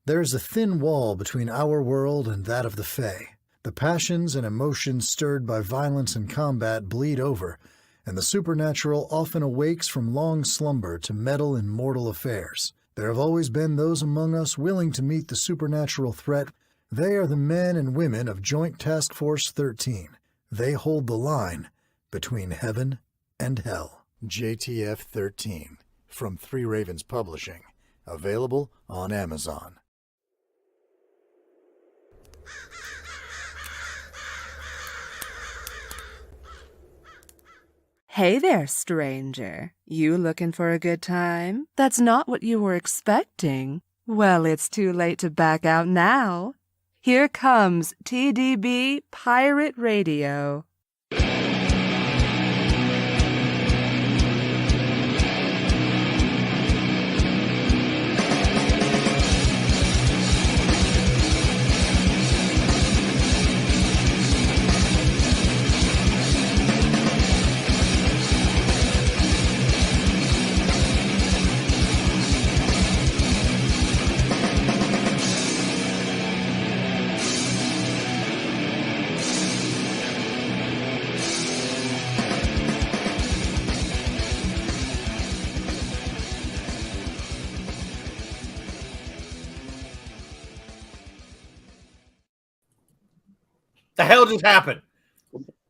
There is a thin wall between our world and that of the Fae. The passions and emotions stirred by violence and combat bleed over, and the supernatural often awakes from long slumber to meddle in mortal affairs. There have always been those among us willing to meet the supernatural threat. They are the men and women of Joint Task Force 13. They hold the line between heaven and hell. JTF 13 from Three Ravens Publishing. Available on Amazon. Hey there, stranger. You looking for a good time? That's not what you were expecting. Well, it's too late to back out now. Here comes TDB Pirate Radio. The hell just happened?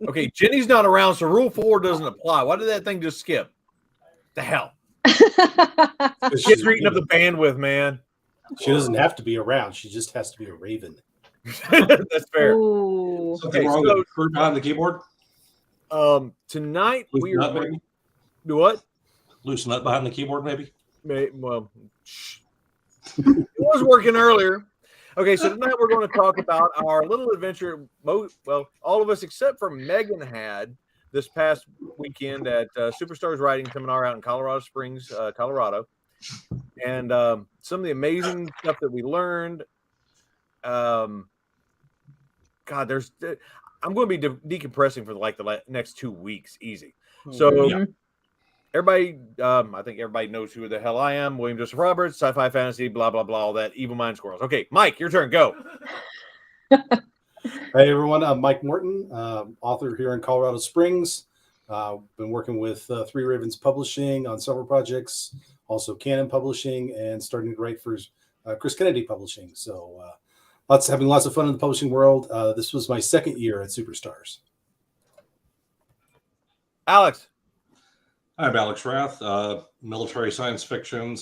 Okay, Jenny's not around, so Rule 4 doesn't apply. Why did that thing just skip? The hell? She's reading up the bandwidth, man. She doesn't have to be around. She just has to be a raven. That's fair. Ooh. Something wrong with the crew behind the keyboard? Tonight Loosen up, maybe? Do what? Loosen up behind the keyboard, maybe? Well, it was working earlier. Okay, so tonight we're going to talk about our little adventure. Well, all of us except for Megan had this past weekend at Superstars Writing Seminar out in Colorado Springs, Colorado, and some of the amazing stuff that we learned. God, I'm going to be decompressing for the next 2 weeks, easy. So. Everybody, I think everybody knows who the hell I am. William Joseph Roberts, sci-fi, fantasy, blah, blah, blah, all that. Evil Mind Squirrels. Okay, Mike, your turn. Go. Hey, everyone. I'm Mike Morton, author here in Colorado Springs. Been working with Three Ravens Publishing on several projects, also Canon Publishing, and starting to write for Chris Kennedy Publishing. So having lots of fun in the publishing world. This was my second year at Superstars. Alex. I'm Alex Rath, military science fiction,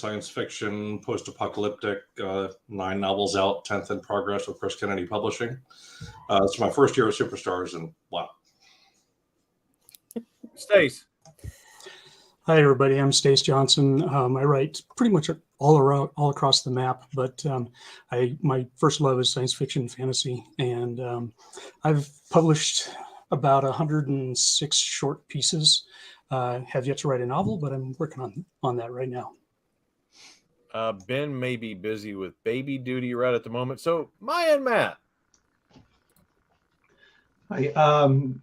post-apocalyptic, 9 novels out, 10th in progress with Chris Kennedy Publishing. It's my first year at Superstars, and wow. Stace. Hi, everybody. I'm Stace Johnson. I write pretty much all across the map, but my first love is science fiction and fantasy, and I've published about 106 short pieces. Have yet to write a novel, but I'm working on that right now. Ben may be busy with baby duty right at the moment. So, Maya and Matt. Hi,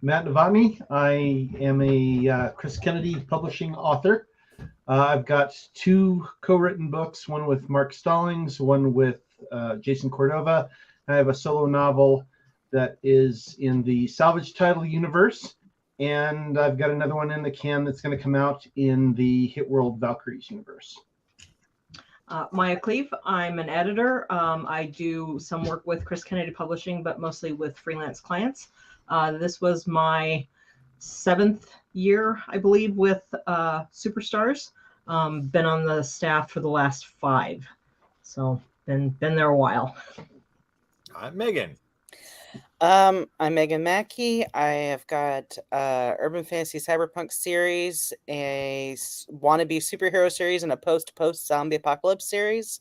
Matt Novotny. I am a Chris Kennedy Publishing author. I've got 2 co-written books, one with Mark Stallings, one with Jason Cordova. I have a solo novel that is in the Salvage Title universe. And I've got another one in the can that's going to come out in the Hit World Valkyries universe. Maya Cleve, I'm an editor. I do some work with Chris Kennedy Publishing, but mostly with freelance clients. This was my 7th year, I believe, with Superstars. Been on the staff for the last 5. So been there a while. Megan. I'm Megan Mackey. I have got Urban Fantasy Cyberpunk series, a wannabe superhero series, and a post zombie apocalypse series,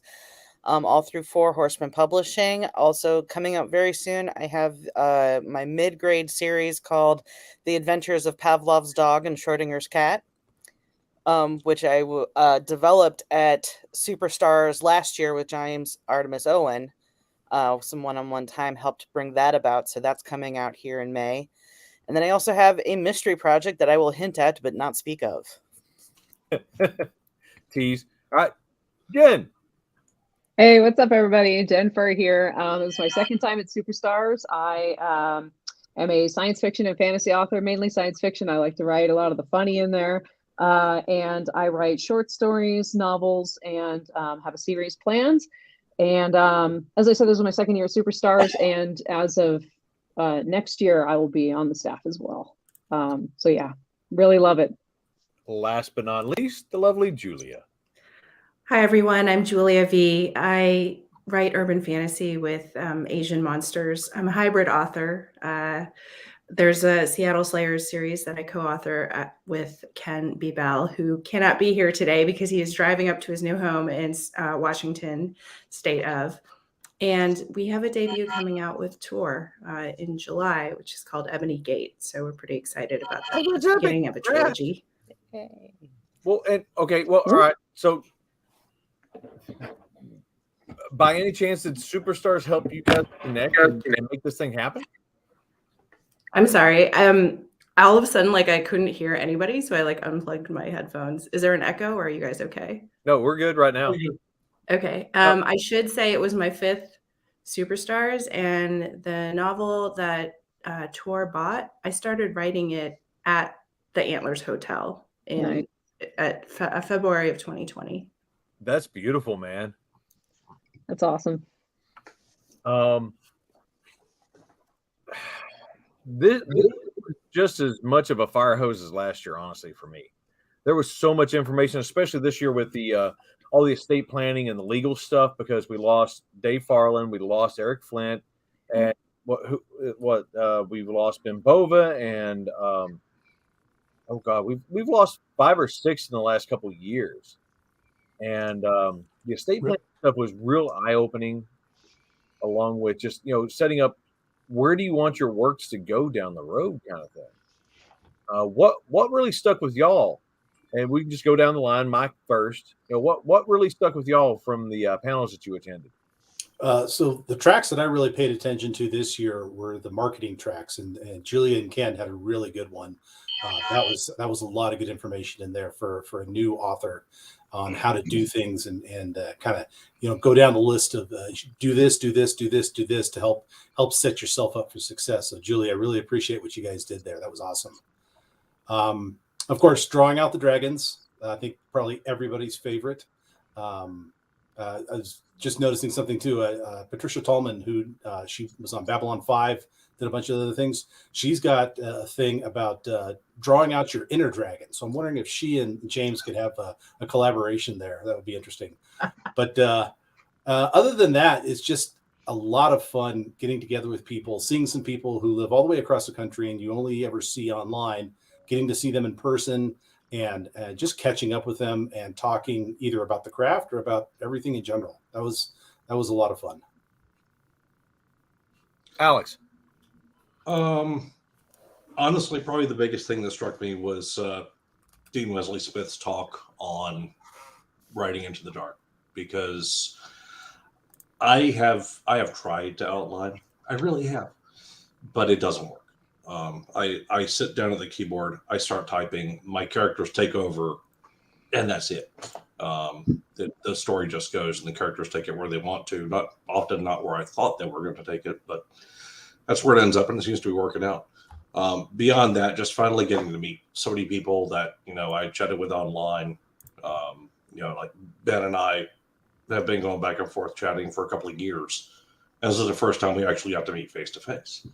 all through 4 Horsemen Publishing. Also coming out very soon, I have my mid-grade series called The Adventures of Pavlov's Dog and Schrodinger's Cat, which I developed at Superstars last year with James Artemis Owen. Some one-on-one time helped bring that about, so that's coming out here in May. And then I also have a mystery project that I will hint at but not speak of. Tease. All right, Jen. Hey, what's up, everybody? Jennifer here. This is my second time at Superstars. I am a science fiction and fantasy author, mainly science fiction. I like to write a lot of the funny in there. And I write short stories, novels, and have a series planned. And as I said, this is my second year at Superstars. And as of next year, I will be on the staff as well. So yeah, really love it. Last but not least, the lovely Julia. Hi, everyone. I'm Julia V. I write urban fantasy with Asian monsters. I'm a hybrid author. There's a Seattle Slayers series that I co-author with Ken B. Bell, who cannot be here today because he is driving up to his new home in Washington, state of. And we have a debut coming out with Tor in July, which is called Ebony Gate. So we're pretty excited about that. The beginning of a trilogy. Well, and okay, well, all right. So, by any chance, did Superstars help you guys connect and make this thing happen? I'm sorry. All of a sudden, like, I couldn't hear anybody, so I like unplugged my headphones. Is there an echo, or are you guys okay? No, we're good right now. Okay. I should say it was my 5th Superstars, and the novel that Tor bought, I started writing it at the Antlers Hotel in February of 2020. That's beautiful, man. That's awesome. This was just as much of a fire hose as last year, honestly, for me. There was so much information, especially this year with the all the estate planning and the legal stuff, because we lost Dave Farland, we lost Eric Flint, and we've lost Ben Bova, and oh god, we've lost 5 or 6 in the last couple of years, and the estate planning stuff was real eye opening, along with just setting up where do you want your works to go down the road, kind of thing. What really stuck with y'all? And we can just go down the line. Mike first. What really stuck with y'all from the panels that you attended? So the tracks that I really paid attention to this year were the marketing tracks, and Julia and Ken had a really good one. That was a lot of good information in there for a new author on how to do things and kind of go down the list of do this to help set yourself up for success. So Julia, I really appreciate what you guys did there. That was awesome. Of course, drawing out the dragons. I think probably everybody's favorite. I was just noticing something too. Patricia Tallman, who she was on Babylon 5, did a bunch of other things. She's got a thing about drawing out your inner dragon. So I'm wondering if she and James could have a collaboration there. That would be interesting. But other than that, it's just a lot of fun getting together with people, seeing some people who live all the way across the country and you only ever see online, getting to see them in person and just catching up with them and talking either about the craft or about everything in general. That was a lot of fun. Alex. Honestly, probably the biggest thing that struck me was Dean Wesley Smith's talk on writing into the dark, because I have tried to outline. I really have, but it doesn't work. I sit down at the keyboard, I start typing, my characters take over, and that's it. The story just goes, and the characters take it where they want to. Not where I thought they were going to take it, but that's where it ends up, and it seems to be working out. Beyond that, just finally getting to meet so many people that I chatted with online. Like Ben and I have been going back and forth chatting for a couple of years. And this is the first time we actually got to meet face to face.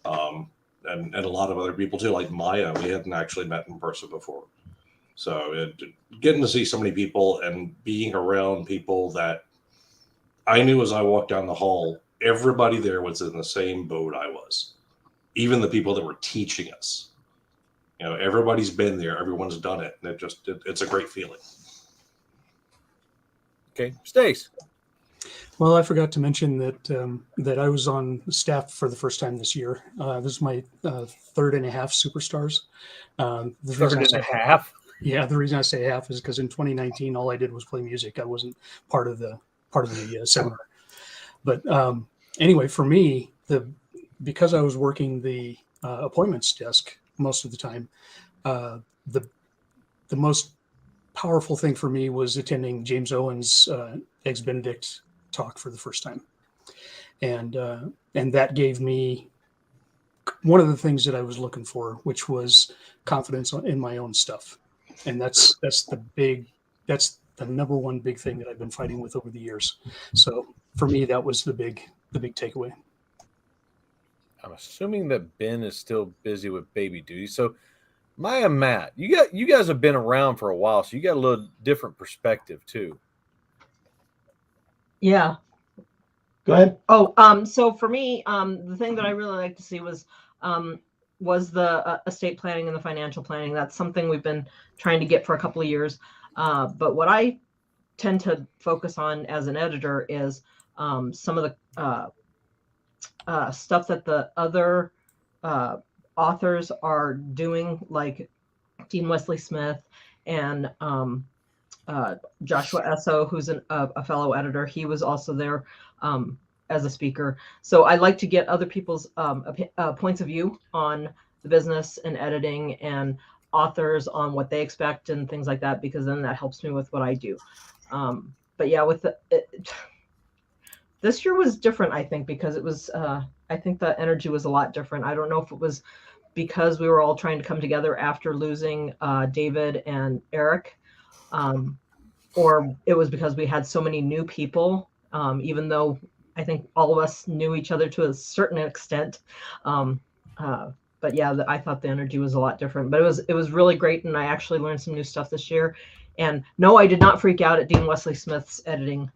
And a lot of other people too, like Maya, we hadn't actually met in person before. So getting to see so many people and being around people that I knew as I walked down the hall, everybody there was in the same boat I was. Even the people that were teaching us. Everybody's been there, everyone's done it, and it's a great feeling. Okay, Stace. Well, I forgot to mention that I was on staff for the first time this year. This is my 3rd and a half Superstars. The Third and a half? Yeah, the reason I say half is because in 2019, all I did was play music. I wasn't part of the seminar. But anyway, for me, because I was working the appointments desk most of the time, the most powerful thing for me was attending James Owen's Eggs Benedict talk for the first time, and that gave me one of the things that I was looking for, which was confidence in my own stuff, and that's the number one big thing that I've been fighting with over the years. So for me, that was the big takeaway. I'm assuming that Ben is still busy with baby duty. So Maya and Matt, you guys have been around for a while, so you got a little different perspective too. Yeah. Go ahead. Oh, so for me, the thing that I really like to see was the estate planning and the financial planning. That's something we've been trying to get for a couple of years. But what I tend to focus on as an editor is some of the stuff that the other authors are doing, like Dean Wesley Smith and Joshua Esso, who's a fellow editor. He was also there as a speaker. So I like to get other people's points of view on the business and editing, and authors on what they expect and things like that, because then that helps me with what I do. But yeah, with this year was different, I think, because it was, I think the energy was a lot different. I don't know if it was because we were all trying to come together after losing David and Eric, or it was because we had so many new people, even though I think all of us knew each other to a certain extent. But yeah, I thought the energy was a lot different, but it was really great. And I actually learned some new stuff this year. And no, I did not freak out at Dean Wesley Smith's editing.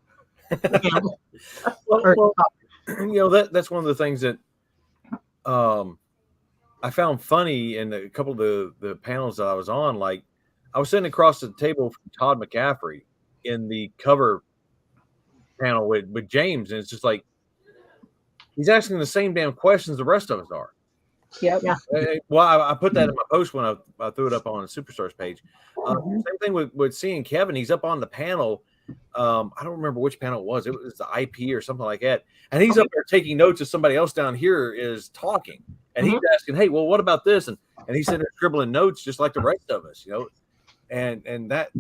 Well, that's one of the things that I found funny in a couple of the panels that I was on. Like, I was sitting across the table from Todd McCaffrey in the cover panel with James, and it's just like he's asking the same damn questions the rest of us are. Yep. Yeah. Well, I put that in my post when I threw it up on the Superstars page. Same thing with seeing Kevin. He's up on the panel. I don't remember which panel it was. It was the IP or something like that. And he's up there taking notes as somebody else down here is talking. And he's asking, hey, well, what about this? And he's sitting there scribbling notes just like the rest of us, And that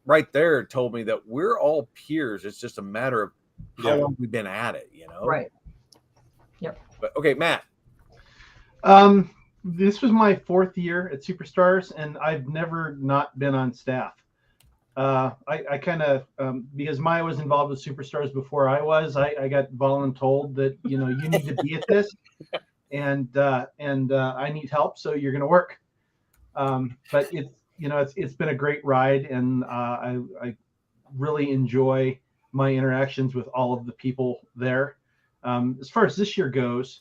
right there told me that we're all peers. It's just a matter of how long we've been at it, Right. Yep. But okay, Matt. This was my 4th year at Superstars, and I've never not been on staff. I kind of, because Maya was involved with Superstars before I was, I got voluntold that, you need to be at this, and I need help, so you're going to work. But it's been a great ride, and I really enjoy my interactions with all of the people there. As far as this year goes,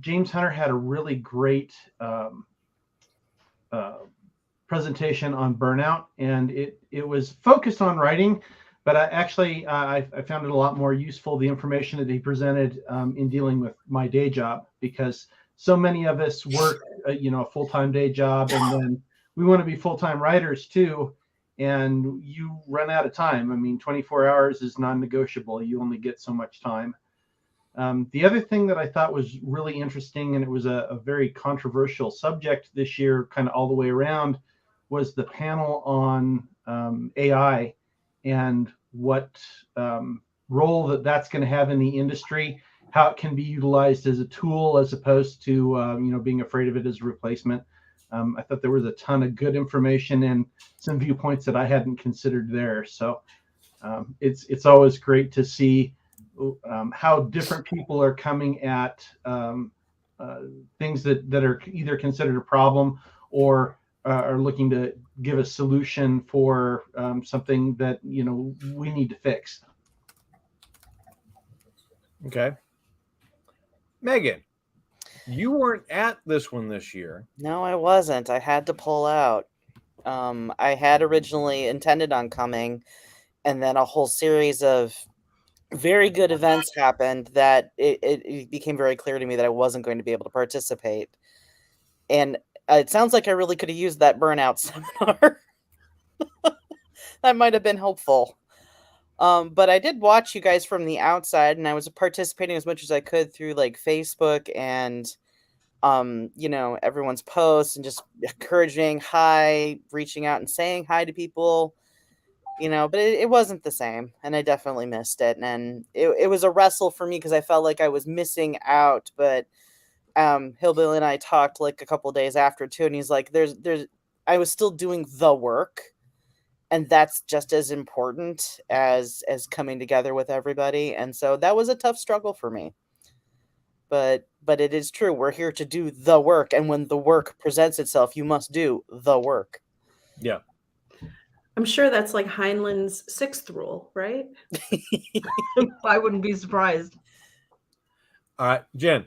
James Hunter had a really great presentation on burnout, and it was focused on writing, but I found it a lot more useful, the information that he presented in dealing with my day job, because so many of us work a full-time day job, and then we want to be full-time writers too, and you run out of time. I mean, 24 hours is non-negotiable. You only get so much time. The other thing that I thought was really interesting, and it was a very controversial subject this year, kind of all the way around, was the panel on AI and what role that's going to have in the industry, how it can be utilized as a tool as opposed to being afraid of it as a replacement. I thought there was a ton of good information and some viewpoints that I hadn't considered there. So it's always great to see how different people are coming at things that are either considered a problem or are looking to give a solution for something that we need to fix. Okay, Megan, you weren't at this one this year. No, I wasn't. I had to pull out. I had originally intended on coming, and then a whole series of very good events happened that it became very clear to me that I wasn't going to be able to participate. And it sounds like I really could have used that burnout seminar. That might have been helpful. But I did watch you guys from the outside, and I was participating as much as I could through like Facebook and everyone's posts, and just encouraging, reaching out and saying hi to people. but it wasn't the same, and I definitely missed it. And it was a wrestle for me because I felt like I was missing out. But Hillbilly and I talked like a couple days after too, and he's like, I was still doing the work, and that's just as important as coming together with everybody. And so that was a tough struggle for me. But it is true. We're here to do the work, and when the work presents itself, you must do the work. Yeah. I'm sure that's like Heinlein's 6th rule, right? I wouldn't be surprised. All right, Jen.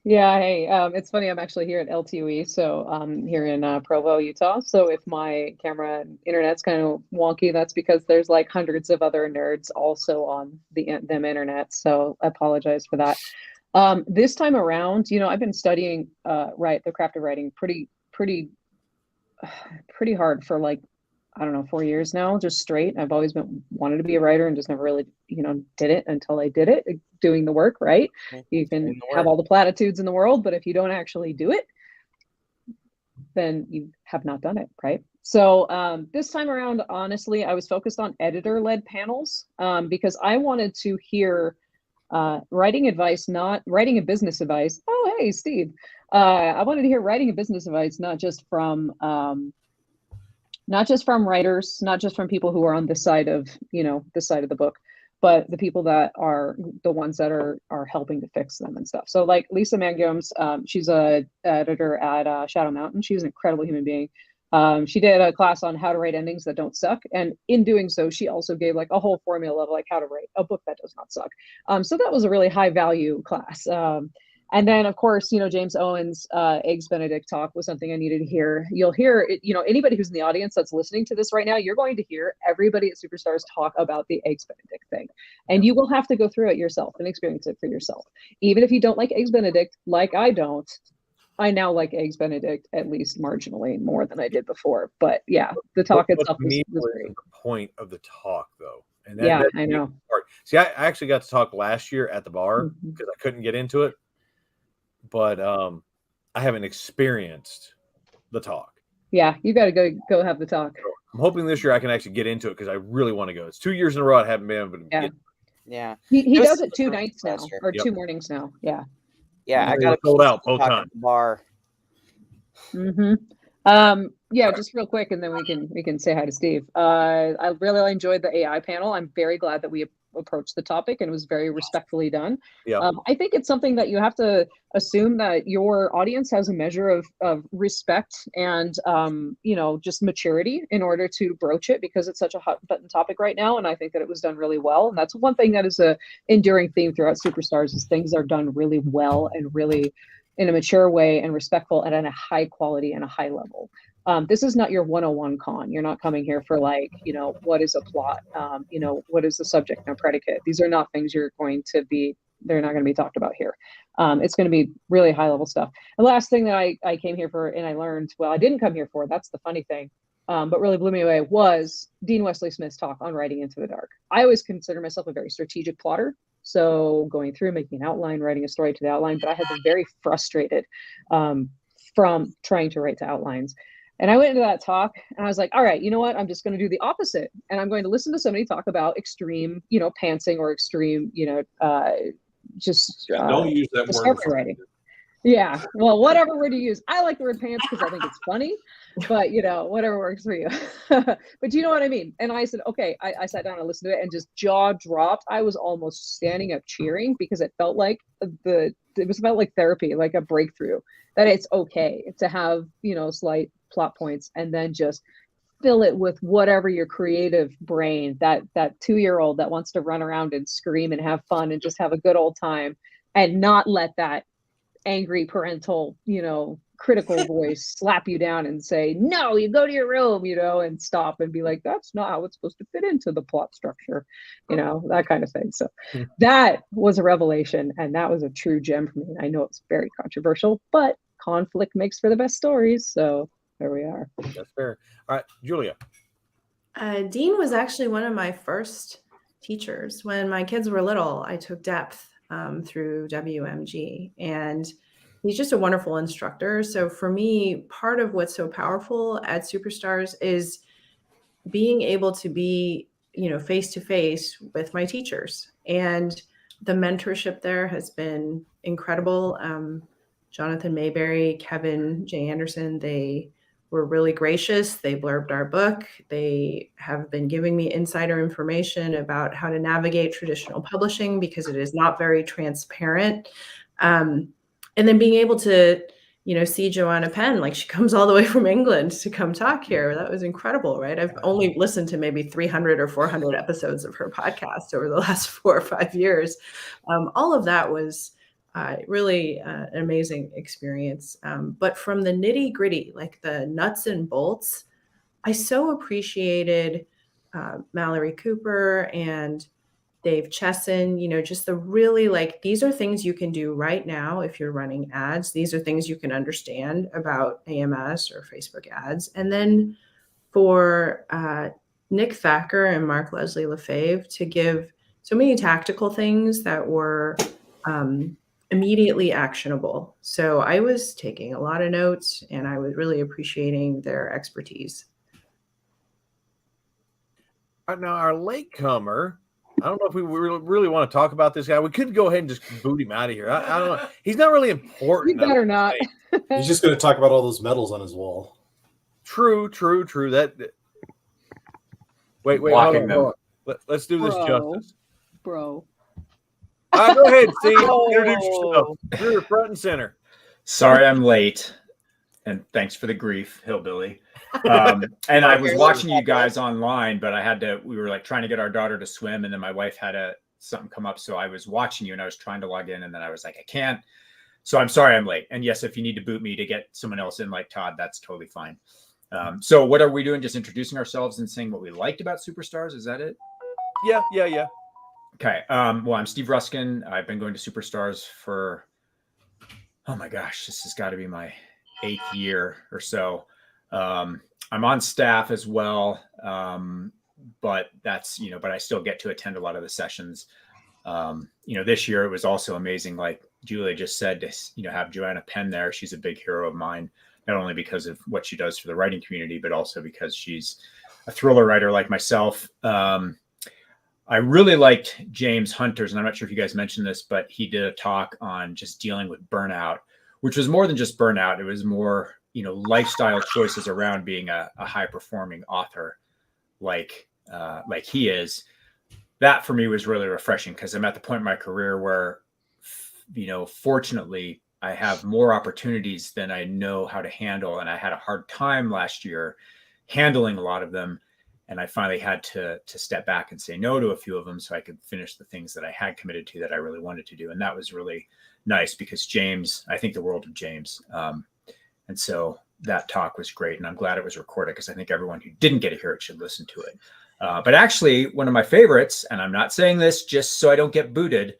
Yeah, hey, it's funny. I'm actually here at LTUE, so I'm here in Provo, Utah. So if my camera and internet's kind of wonky, that's because there's like hundreds of other nerds also on them internet. So I apologize for that. This time around, I've been studying the craft of writing pretty hard for like, I don't know, 4 years now, just straight. I've always wanted to be a writer and just never really, did it until I did it, doing the work, right? You can have all the platitudes in the world, but if you don't actually do it, then you have not done it, right? So this time around, honestly, I was focused on editor-led panels because I wanted to hear writing advice, not writing a business advice. Oh, hey, Steve. I wanted to hear writing a business advice, not just from writers, not just from people who are on this side of, this side of the book, but the people that are the ones that are helping to fix them and stuff. So like Lisa Mangums, she's a editor at Shadow Mountain. She's an incredible human being. She did a class on how to write endings that don't suck. And in doing so, she also gave like a whole formula of like how to write a book that does not suck. So that was a really high value class. And then, of course, James Owen's Eggs Benedict talk was something I needed to hear. You'll hear it, anybody who's in the audience that's listening to this right now, you're going to hear everybody at Superstars talk about the Eggs Benedict thing. And you will have to go through it yourself and experience it for yourself. Even if you don't like Eggs Benedict, like I don't, I now like Eggs Benedict at least marginally more than I did before. But yeah, the talk itself was great. The point of the talk, though. And yeah, I know. See, I actually got to talk last year at the bar because I couldn't get into it. But I haven't experienced the talk. Yeah, you got to go have the talk. So I'm hoping this year I can actually get into it because I really want to go. It's 2 years in a row I haven't been able to Yeah. He does it 2 nights now or 2 mornings now. Yeah. Yeah, I got sold out both times. Bar. Yeah, just real quick, and then we can say hi to Steve. I really enjoyed the AI panel. I'm very glad that we approached the topic and it was very respectfully done. Yeah. I think it's something that you have to assume that your audience has a measure of respect and just maturity in order to broach it because it's such a hot button topic right now. And I think that it was done really well. And that's one thing that is a enduring theme throughout Superstars is things are done really well and really in a mature way and respectful and at a high quality and a high level. This is not your 101 con. You're not coming here for like, what is a plot? What is the subject and predicate? These are not things they're not going to be talked about here. It's going to be really high level stuff. The last thing that I came here for and I learned, well, I didn't come here for, that's the funny thing, but really blew me away was Dean Wesley Smith's talk on writing into the dark. I always consider myself a very strategic plotter. So going through, making an outline, writing a story to the outline, but I have been very frustrated from trying to write to outlines. And I went into that talk and I was like, all right, you know what? I'm just going to do the opposite. And I'm going to listen to somebody talk about extreme, pantsing or extreme, don't use that word writing. Yeah. Well, whatever word you use. I like the word pants because I think it's funny, but whatever works for you. But you know what I mean? And I said, okay, I sat down and listened to it and just jaw dropped. I was almost standing up cheering because it felt like it felt like therapy, like a breakthrough that it's okay to have, slight plot points and then just fill it with whatever your creative brain, that 2-year-old that wants to run around and scream and have fun and just have a good old time and not let that angry parental, critical voice slap you down and say, no, you go to your room, and stop and be like, that's not how it's supposed to fit into the plot structure, that kind of thing. So that was a revelation and that was a true gem for me. I know it's very controversial, but conflict makes for the best stories. So there we are. That's fair. All right, Julia. Dean was actually one of my first teachers. When my kids were little, I took depth through WMG, and he's just a wonderful instructor. So for me, part of what's so powerful at Superstars is being able to be, face to face with my teachers. And the mentorship there has been incredible. Jonathan Mayberry, Kevin J. Anderson, they were really gracious. They blurbed our book. They have been giving me insider information about how to navigate traditional publishing because it is not very transparent. And then being able to, see Joanna Penn, like she comes all the way from England to come talk here. That was incredible, right? I've only listened to maybe 300 or 400 episodes of her podcast over the last 4 or 5 years. All of that was really an amazing experience. But from the nitty gritty, like the nuts and bolts, I so appreciated Mallory Cooper and Dave Chesson, just the really like, these are things you can do right now if you're running ads. These are things you can understand about AMS or Facebook ads. And then for Nick Thacker and Mark Leslie Lefebvre to give so many tactical things that were immediately actionable. So I was taking a lot of notes and I was really appreciating their expertise. Now, our latecomer, I don't know if we really want to talk about this guy. We could go ahead and just boot him out of here. I don't know. He's not really important. You better not. He's just going to talk about all those medals on his wall. True. That. Wait. Hold on. Let's do this justice. Bro. Go ahead, Steve. Introduce yourself. You're front and center. Sorry I'm late. And thanks for the grief, Hillbilly. And I was watching you guys online, but we were like trying to get our daughter to swim. And then my wife had something come up. So I was watching you and I was trying to log in. And then I was like, I can't. So I'm sorry I'm late. And yes, if you need to boot me to get someone else in like Todd, that's totally fine. So what are we doing? Just introducing ourselves and saying what we liked about Superstars. Is that it? Yeah. Okay. Well, I'm Steve Ruskin. I've been going to Superstars for, oh my gosh, this has got to be my 8th year or so. I'm on staff as well. But that's, but I still get to attend a lot of the sessions. This year it was also amazing. Like Julia just said, to, have Joanna Penn there. She's a big hero of mine, not only because of what she does for the writing community, but also because she's a thriller writer like myself. I really liked James Hunter's, and I'm not sure if you guys mentioned this, but he did a talk on just dealing with burnout, which was more than just burnout. It was more, lifestyle choices around being a high performing author, like he is. That for me was really refreshing because I'm at the point in my career where, fortunately I have more opportunities than I know how to handle. And I had a hard time last year handling a lot of them. And I finally had to step back and say no to a few of them so I could finish the things that I had committed to that I really wanted to do. And that was really nice because James, I think the world of James. And so that talk was great. And I'm glad it was recorded because I think everyone who didn't get to hear it should listen to it. But actually, one of my favorites, and I'm not saying this just so I don't get booted,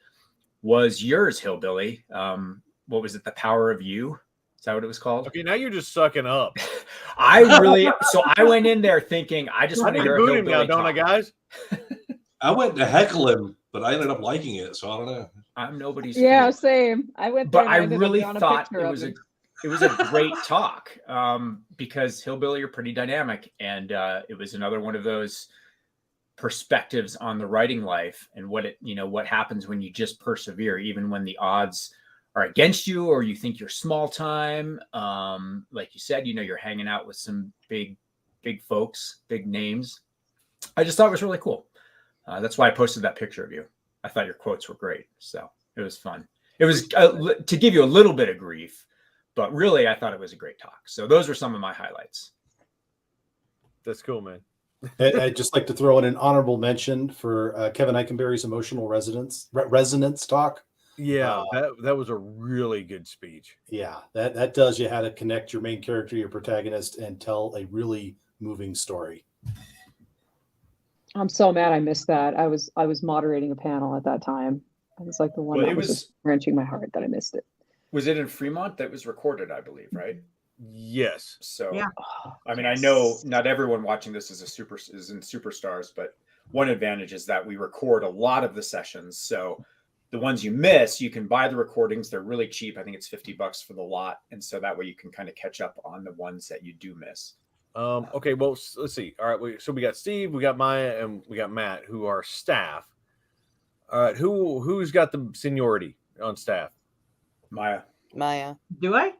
was yours, Hillbilly. What was it? The Power of You? Is that what it was called? Okay, now you're just sucking up. So I went in there thinking, I just want to hear a boot him now, don't I, guys? I went to heckle him, but I ended up liking it, so I don't know. I'm nobody's Yeah, fool. same. I went there. But I really thought it was a great talk because Hillbilly are pretty dynamic, and it was another one of those perspectives on the writing life and what happens when you just persevere, even when the odds are against you or you think you're small time. Like you said, you're hanging out with some big folks, big names. I just thought it was really cool. That's why I posted that picture of you. I thought your quotes were great. So it was fun. It was to give you a little bit of grief, but really I thought it was a great talk. So those were some of my highlights. That's cool, man. I'd just like to throw in an honorable mention for Kevin Eikenberry's emotional resonance talk. Yeah, that was a really good speech. Yeah, that tells you how to connect your main character, your protagonist, and tell a really moving story. I'm so mad I missed that. I was moderating a panel at that time. I was like the one that was just wrenching my heart that I missed it. Was it in Fremont? That was recorded, I believe, right? Yes. So, yeah. I mean, I know not everyone watching this is in Superstars, but one advantage is that we record a lot of the sessions. So the ones you miss, you can buy the recordings. They're really cheap. I think it's $50 for the lot. And so that way you can kind of catch up on the ones that you do miss. Okay, well, let's see. All right, so we got Steve, we got Maya, and we got Matt, who are staff. All right, who's got the seniority on staff? Maya. Maya. Do I?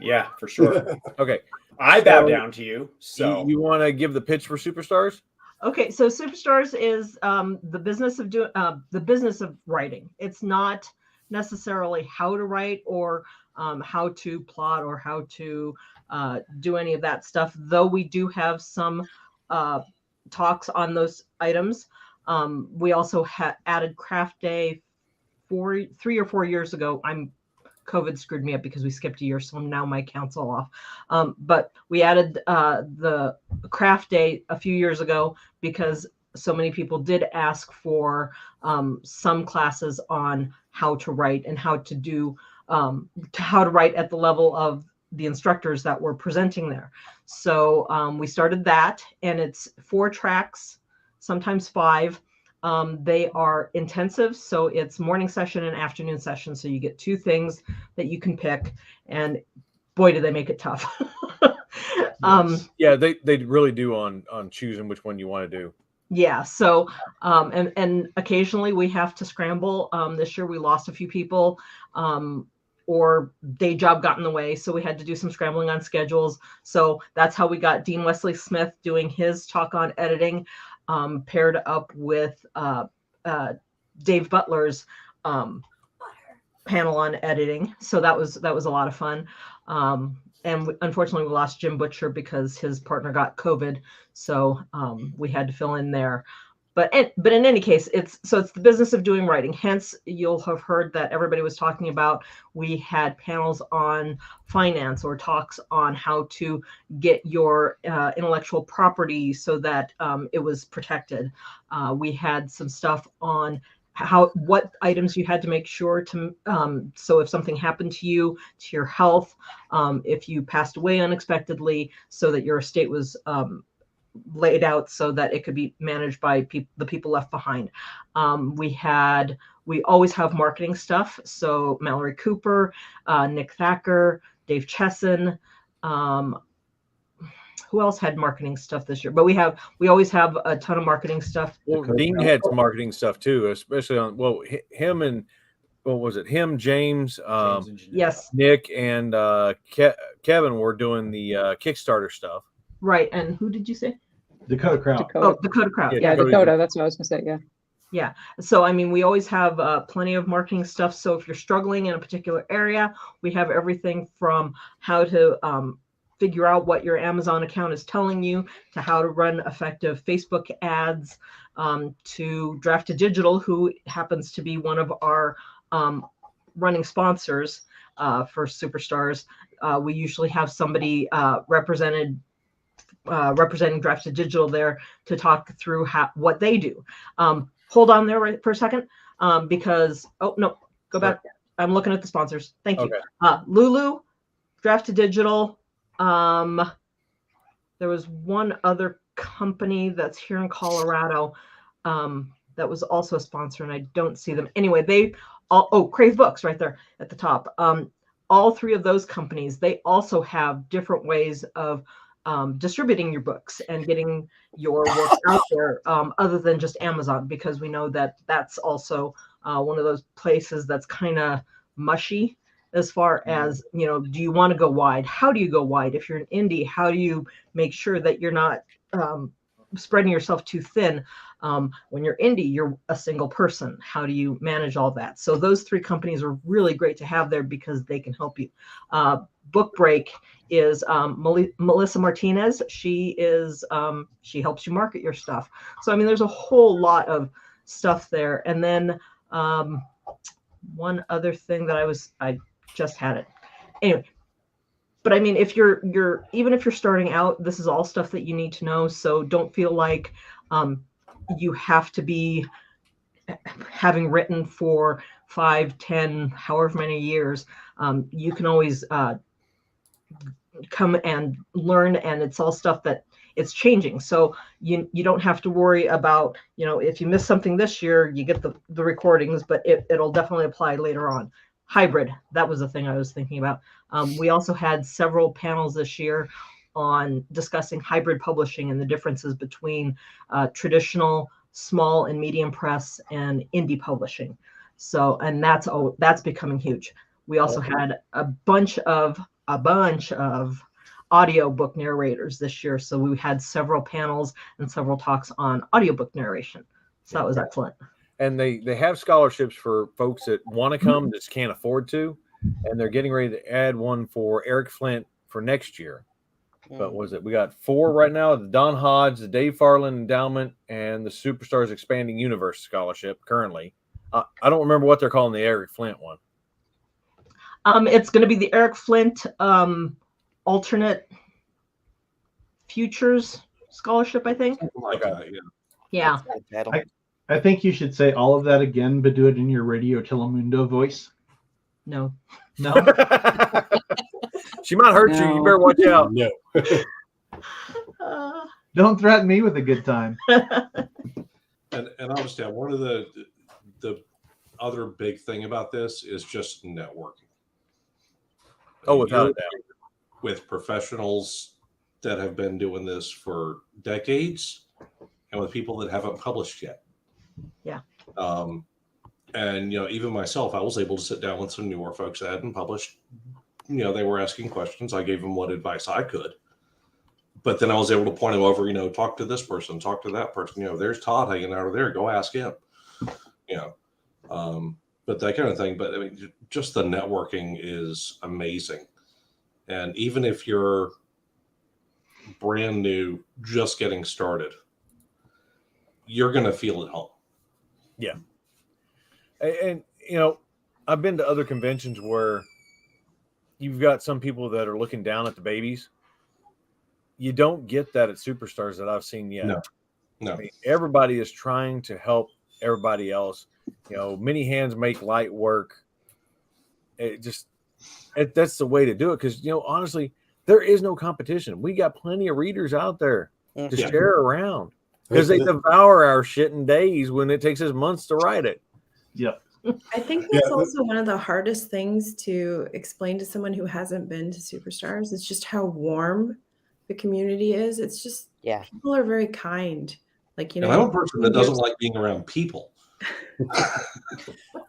Yeah, for sure. Okay, I bow down to you. So you want to give the pitch for Superstars? Okay, so Superstars is the business of the business of writing. It's not necessarily how to write or how to plot or how to do any of that stuff. Though we do have some talks on those items. We also added Craft Day 3 or 4 years ago. COVID screwed me up because we skipped a year, so now my count's all off. But we added the Craft Day a few years ago because so many people did ask for some classes on how to write and how to do how to write at the level of the instructors that were presenting there. So we started that, and it's 4 tracks, sometimes 5. They are intensive, so it's morning session and afternoon session. So you get 2 things that you can pick, and boy, do they make it tough. Yeah, they really do on choosing which one you want to do. Yeah. So and occasionally we have to scramble. This year we lost a few people, or day job got in the way, so we had to do some scrambling on schedules. So that's how we got Dean Wesley Smith doing his talk on editing. Paired up with Dave Butler's panel on editing. So that was a lot of fun. And unfortunately, we lost Jim Butcher because his partner got COVID. So we had to fill in there. But in any case, it's the business of doing writing. Hence, you'll have heard that everybody was talking about, we had panels on finance or talks on how to get your intellectual property so that it was protected. We had some stuff on what items you had to make sure to, so if something happened to you, to your health, if you passed away unexpectedly, so that your estate was laid out so that it could be managed by the people left behind. We always have marketing stuff. So Mallory Cooper, Nick Thacker, Dave Chesson. Who else had marketing stuff this year? But we always have a ton of marketing stuff. Well, Dean had some marketing stuff too, especially on him and what was it? Him, James, yes, Nick, and Kevin were doing the Kickstarter stuff. Right. And who did you say? Dakota Crowd. Oh, Dakota Crowd. Yeah, Dakota. That's what I was going to say. Yeah. Yeah. So, I mean, we always have plenty of marketing stuff. So if you're struggling in a particular area, we have everything from how to figure out what your Amazon account is telling you, to how to run effective Facebook ads, to Draft Digital, who happens to be one of our running sponsors for Superstars. We usually have somebody representing Draft Digital there to talk through what they do. Hold on there right for a second, because no, go back. I'm looking at the sponsors. Thank you. Okay. Lulu, Draft Digital. There was one other company that's here in Colorado that was also a sponsor, and I don't see them. Anyway, Crave Books right there at the top. All 3 of those companies, they also have different ways of distributing your books and getting your work out there, other than just Amazon, because we know that that's also one of those places that's kind of mushy as far as, do you want to go wide? How do you go wide? If you're an indie, how do you make sure that you're not spreading yourself too thin? When you're indie, you're a single person. How do you manage all that? So those 3 companies are really great to have there because they can help you. Book Break is Melissa Martinez. She helps you market your stuff. So, I mean, there's a whole lot of stuff there. And then one other thing that I just had it. Anyway, but I mean, if you're even if you're starting out, this is all stuff that you need to know. So don't feel like you have to be having written for 5, 10, however many years. You can always come and learn, and it's all stuff that it's changing. So you don't have to worry about, if you miss something this year, you get the recordings, but it'll definitely apply later on. Hybrid, that was the thing I was thinking about. We also had several panels this year on discussing hybrid publishing and the differences between traditional small and medium press and indie publishing. So, and that's becoming huge. We also had a bunch of audiobook narrators this year. So we had several panels and several talks on audiobook narration. So that was excellent. And they have scholarships for folks that want to come, just can't afford to. And they're getting ready to add one for Eric Flint for next year. But what was it? We got 4 right now: the Don Hodge, the Dave Farland Endowment, and the Superstars Expanding Universe Scholarship currently. I don't remember what they're calling the Eric Flint one. It's going to be the Eric Flint Alternate Futures Scholarship, I think. Like that, Yeah. I think you should say all of that again, but do it in your Radio Telemundo voice. No. She might hurt you. You better watch out. No. Don't threaten me with a good time. And obviously, one of the other big thing about this is just networking. Oh, without a doubt. With professionals that have been doing this for decades, and with people that haven't published yet. Yeah. And even myself, I was able to sit down with some newer folks that hadn't published. They were asking questions. I gave them what advice I could. But then I was able to point them over, talk to this person, talk to that person. There's Todd hanging out over there. Go ask him. But that kind of thing. But I mean, just the networking is amazing. And even if you're brand new, just getting started, you're going to feel at home. Yeah. And I've been to other conventions where you've got some people that are looking down at the babies. You don't get that at Superstars that I've seen yet. No. I mean, everybody is trying to help everybody else. Many hands make light work. That's the way to do it. Because, honestly, there is no competition. We got plenty of readers out there to share around, because they devour our shit in days when it takes us months to write it. Yep. I think that's also one of the hardest things to explain to someone who hasn't been to Superstars. It's just how warm the community is. It's just, people are very kind. And I'm a person that doesn't like being around people.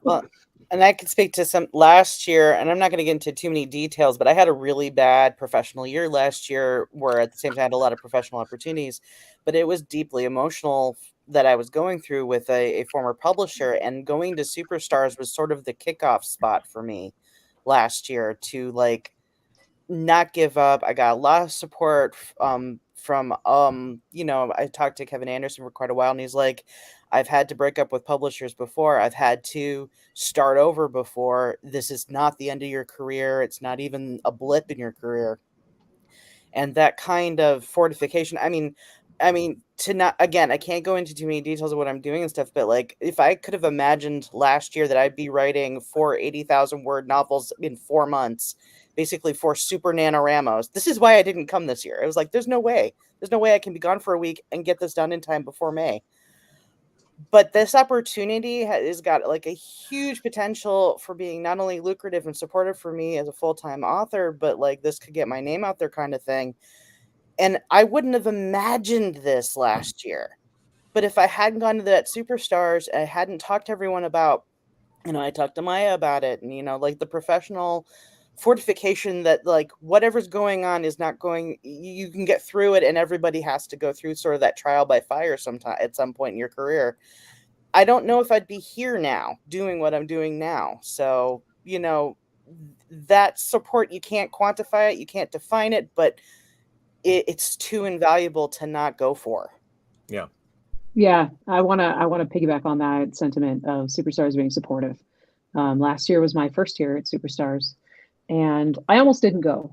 Well, and I could speak to some last year, and I'm not going to get into too many details, but I had a really bad professional year last year where at the same time I had a lot of professional opportunities, but it was deeply emotional that I was going through with a former publisher, and going to Superstars was sort of the kickoff spot for me last year to not give up. I got a lot of support from I talked to Kevin Anderson for quite a while, and he's like, I've had to break up with publishers before. I've had to start over before. This is not the end of your career. It's not even a blip in your career. And that kind of fortification, I mean, to not, again, I can't go into too many details of what I'm doing and stuff, but if I could have imagined last year that I'd be writing 4 80,000 word novels in 4 months, basically 4 super NaNoWriMos. This is why I didn't come this year. It was like, there's no way I can be gone for a week and get this done in time before May. But this opportunity has got a huge potential for being not only lucrative and supportive for me as a full-time author, but this could get my name out there kind of thing. And I wouldn't have imagined this last year. But if I hadn't gone to that Superstars, I hadn't talked to everyone about, I talked to Maya about it, and, the professional fortification that whatever's going on is not going, you can get through it, and everybody has to go through sort of that trial by fire sometime at some point in your career. I don't know if I'd be here now doing what I'm doing now. So, that support, you can't quantify it, you can't define it, but it's too invaluable to not go for. Yeah. Yeah, I want to piggyback on that sentiment of Superstars being supportive. Last year was my first year at Superstars, and I almost didn't go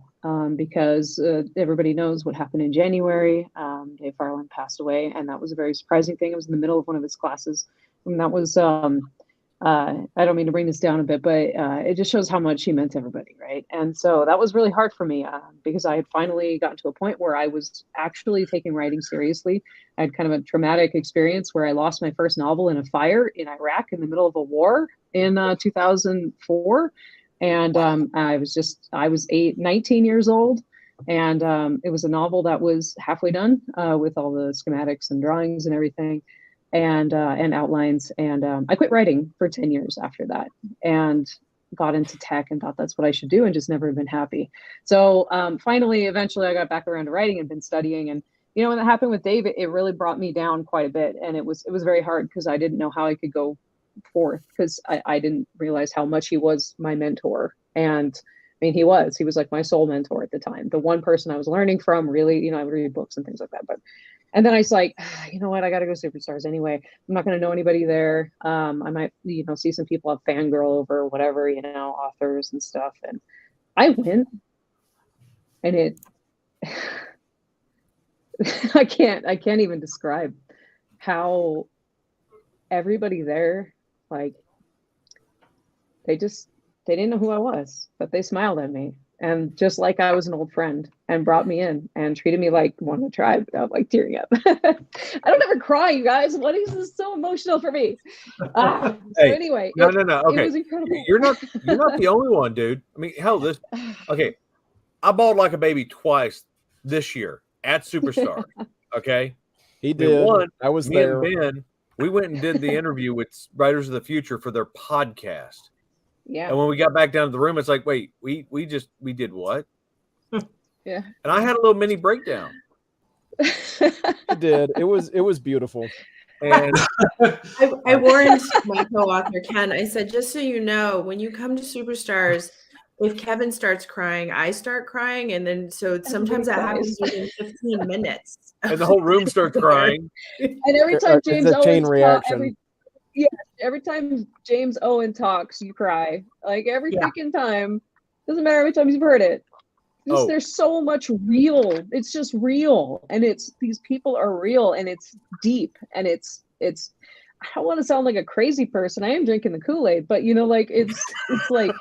because everybody knows what happened in January. Dave Farland passed away, and that was a very surprising thing. It was in the middle of one of his classes, and that was I don't mean to bring this down a bit, but it just shows how much he meant to everybody, right? And so that was really hard for me because I had finally gotten to a point where I was actually taking writing seriously. I had kind of a traumatic experience where I lost my first novel in a fire in Iraq in the middle of a war in 2004. And I was 19 years old. And it was a novel that was halfway done with all the schematics and drawings and everything, and outlines. And I quit writing for 10 years after that, and got into tech and thought that's what I should do, and just never been happy. So finally, eventually, I got back around to writing and been studying. And when that happened with Dave, it really brought me down quite a bit, and it was very hard because I didn't know how I could go forth, because I didn't realize how much he was my mentor. And I mean, he was like my soul mentor at the time, the one person I was learning from, really. I would read books and things like that. And then I was like, you know what, I got to go Superstars anyway. I'm not going to know anybody there. I might, see some people have fangirl over whatever, authors and stuff. And I went, and it, I can't even describe how everybody there, like, they didn't know who I was, but they smiled at me, and just like I was an old friend, and brought me in and treated me like one of the tribe. I'm like tearing up. I don't ever cry, you guys. What is this so emotional for me? So anyway, no. Okay, it was incredible. You're not the only one, dude. I mean, hell, okay. I bawled like a baby twice this year at Superstar. Okay, he did. I was there. Me and Ben, we went and did the interview with Writers of the Future for their podcast. Yeah. And when we got back down to the room, it's like, wait, we did what? Yeah. And I had a little mini breakdown. It did. It was beautiful. And I warned my co-author Ken. I said, just so you know, when you come to Superstars, if Kevin starts crying, I start crying, and then so sometimes that happens within 15 minutes. And the whole room starts crying. And every time James it's a chain Owens reaction. every time James Owen talks, you cry. Like every freaking time. Doesn't matter how many times you've heard it. There's so much real. It's just real, and these people are real, and it's deep, and it's. I don't want to sound like a crazy person. I am drinking the Kool-Aid, but like it's like.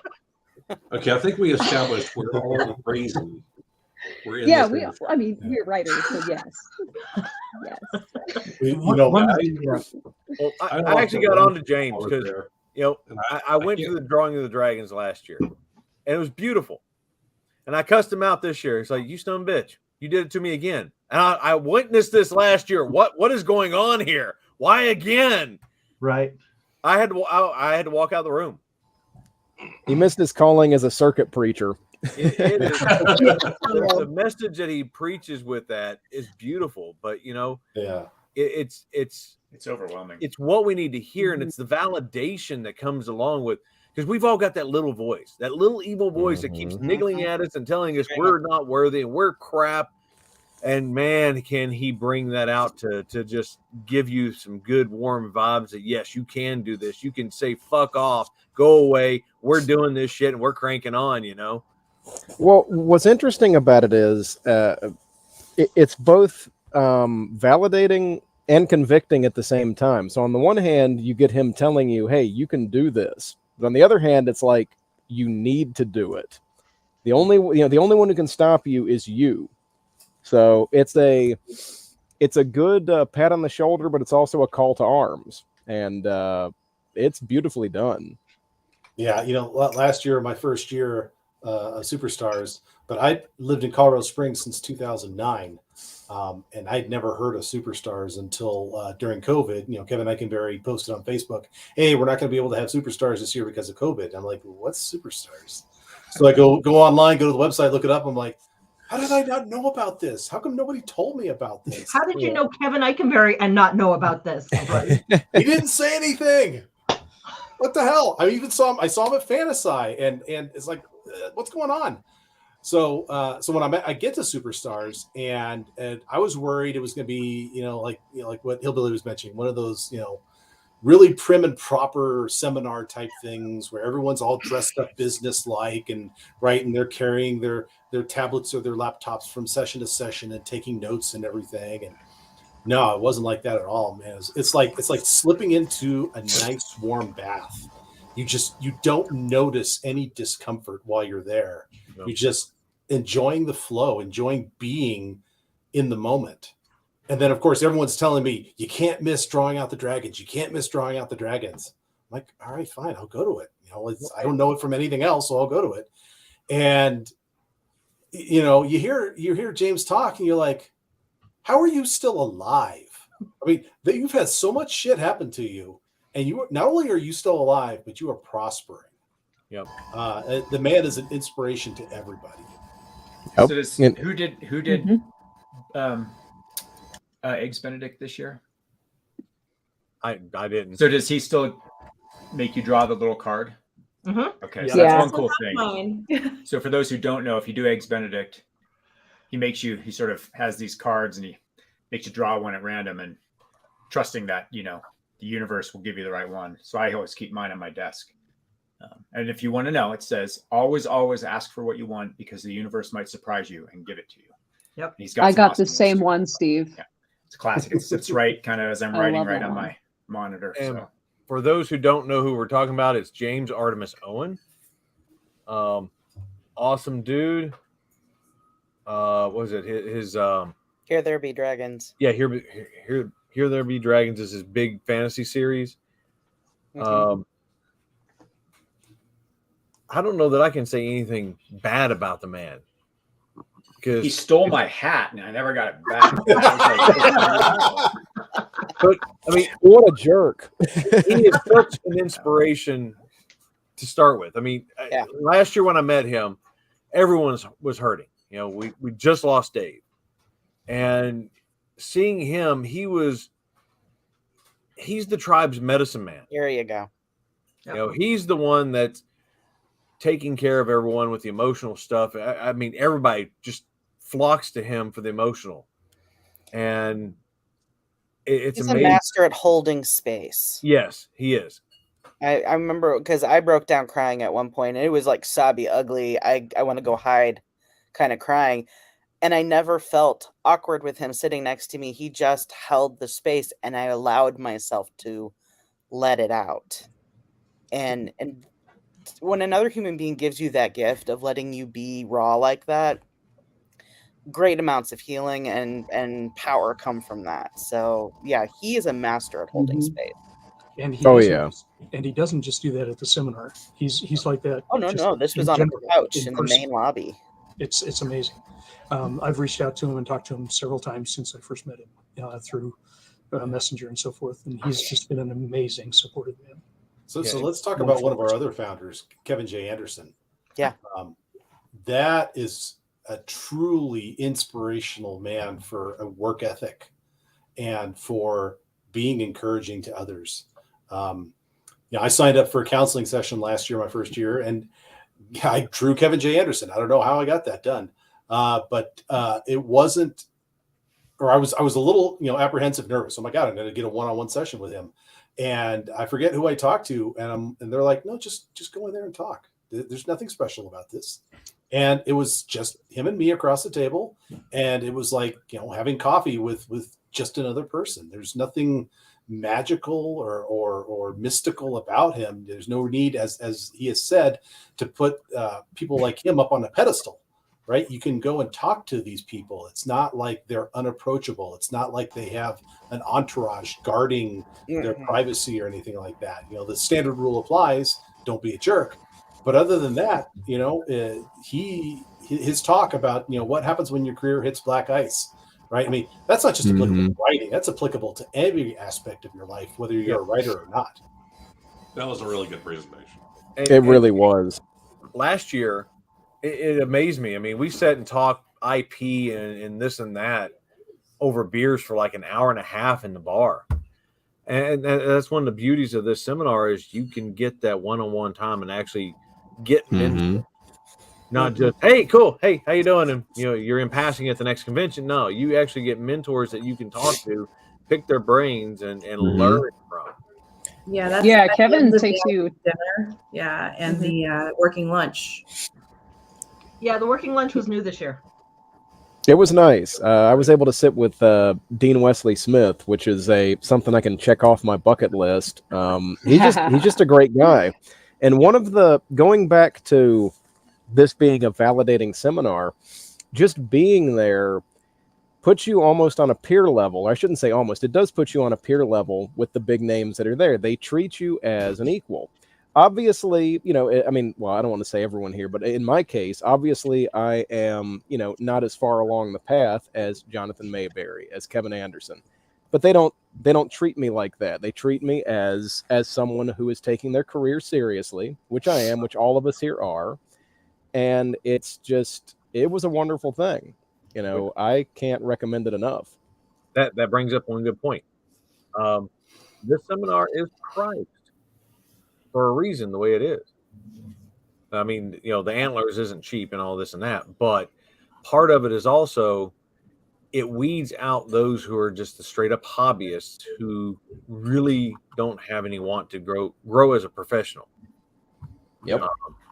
Okay, I think we established we're all crazy. We're in we're writers, so yes. I actually got on to James because I went to the Drawing of the Dragons last year, and it was beautiful. And I cussed him out this year. It's like, you son of a bitch, you did it to me again. And I witnessed this last year. What is going on here? Why again? Right. I had to walk out of the room. He missed his calling as a circuit preacher. It is, the message that he preaches with that is beautiful, but it's overwhelming. It's what we need to hear, and it's the validation that comes along with, because we've all got that little voice, that little evil voice that keeps niggling at us and telling us we're not worthy and we're crap. And man, can he bring that out to just give you some good warm vibes that yes, you can do this. You can say fuck off, go away. We're doing this shit and we're cranking on, Well, what's interesting about it is it's both validating and convicting at the same time. So on the one hand, you get him telling you, hey, you can do this. But on the other hand, it's like, you need to do it. The only one who can stop you is you. So it's a good pat on the shoulder, but it's also a call to arms, and it's beautifully done. Yeah, last year, my first year of Superstars, but I lived in Colorado Springs since 2009, and I'd never heard of Superstars until during COVID. Kevin Eikenberry posted on Facebook, "Hey, we're not going to be able to have Superstars this year because of COVID." I'm like, "What's Superstars?" So I go online, go to the website, look it up. I'm like, how did I not know about this? How come nobody told me about this? How did you know Kevin Eikenberry and not know about this? He didn't say anything. What the hell? I saw him at Fantasy, and it's like, what's going on? So when I get to Superstars, and I was worried it was going to be like what Hillbilly was mentioning, one of those really prim and proper seminar type things where everyone's all dressed up business like and they're carrying their tablets or their laptops from session to session and taking notes and everything. And no, it wasn't like that at all, man. It's like slipping into a nice warm bath. You don't notice any discomfort while you're there. No. You're just enjoying the flow, enjoying being in the moment. And then, of course, everyone's telling me, you can't miss drawing out the dragons. You can't miss drawing out the dragons. I'm like, all right, fine, I'll go to it. I don't know it from anything else, so I'll go to it. And you know, you hear James talk, and you're like, how are you still alive? I mean, you've had so much shit happen to you, and you not only are you still alive, but you are prospering. Yep. The man is an inspiration to everybody. Yep. So does, And- who did Eggs Benedict this year? I didn't. So does he still make you draw the little card? Mm-hmm. Okay, Yeah. so that's Yeah. one cool thing. So for those who don't know, if you do Eggs Benedict, he sort of has these cards and he makes you draw one at random and trusting that, you know, the universe will give you the right one. So I always keep mine on my desk. And if you want to know, it says, always ask for what you want because the universe might surprise you and give it to you. Yep. And he's got I some got awesome the same ones. one, Steve. Yeah. It's a classic. It sits right kind of as I'm I writing love right that on one. my monitor. And So for those who don't know who we're talking about, it's James Artemis Owen. Awesome dude. What was it? His Here There Be Dragons. yeah, Here There Be Dragons is his big fantasy series. Mhm. I don't know that I can say anything bad about the man because he stole my hat and I never got it back. I was like, but I mean, What a jerk. he is such an inspiration to start with. I mean, Yeah. last year when I met him, everyone was hurting. You know, we just lost Dave, and seeing him, he's the tribe's medicine man. Here you go. You know, he's the one that's taking care of everyone with the emotional stuff. I mean, everybody just flocks to him for the emotional, and it's He's amazing. a master at holding space. Yes, he is. I remember because I broke down crying at one point, and it was like sobby, ugly. I want to go hide, kind of crying, and I never felt awkward with him sitting next to me. He just held the space, and I allowed myself to let it out. And when another human being gives you that gift of letting you be raw like that, great amounts of healing and power come from that. So yeah, he is a master at holding Mhm. space. And he Oh, doesn't yeah. just- and he doesn't just do that at the seminar. He's like that. Oh no, just no, this was in on general, a couch in in the person. main lobby. It's amazing. I've reached out to him and talked to him several times since I first met him through Messenger and so forth, and he's just been an amazing supportive man. So Yeah. let's talk about one of our other founders, Kevin J. Anderson. Yeah. That is a truly inspirational man for a work ethic and for being encouraging to others. I signed up for a counseling session last year, my first year, and I drew Kevin J. Anderson. I don't know how I got that done, but it wasn't, or I was a little, apprehensive, nervous. Oh my God, I'm going to get a one-on-one session with him, and I forget who I talked to, and they're like, no, just go in there and talk. There's nothing special about this. And it was just him and me across the table, and it was like having coffee with just another person. There's nothing magical or mystical about him. There's no need, as he has said, to put people like him up on a pedestal, right? You can go and talk to these people. It's not like they're unapproachable. It's not like they have an entourage guarding their privacy or anything like that. The standard rule applies: don't be a jerk. But other than that, his talk about what happens when your career hits black ice, right? I mean, that's not just applicable to writing; that's applicable to every aspect of your life, whether you're a writer or not. That was a really good presentation. It really was. Last year, it amazed me. I mean, we sat and talked IP and this and that over beers for like an hour and a half in the bar. And that's one of the beauties of this seminar is you can get that one-on-one time and actually get mentored. Not just, hey, cool, hey, how you doing? And you're in passing at the next convention. No, you actually get mentors that you can talk to, pick their brains, and learn from. Yeah, that's Yeah, at the Kevin end of takes the you. dinner. Yeah, and the working lunch. Yeah, the working lunch was new this year. It was nice. I was able to sit with Dean Wesley Smith, which is something I can check off my bucket list. He's just a great guy. And one of going back to this being a validating seminar, just being there puts you almost on a peer level. I shouldn't say almost. It does put you on a peer level with the big names that are there. They treat you as an equal. obviously, you know, I mean, well, I don't want to say everyone here, but in my case, obviously I am, you know, not as far along the path as Jonathan Mayberry, as Kevin Anderson, but they don't treat me like that. They treat me as someone who is taking their career seriously, which I am, which all of us here are. And it was a wonderful thing. You know, I can't recommend it enough. That brings up one good point. This seminar is priced for a reason the way it is. I mean, you know, the antlers isn't cheap and all this and that, but part of it is also it weeds out those who are just the straight up hobbyists who really don't have any want to grow as a professional. Yep.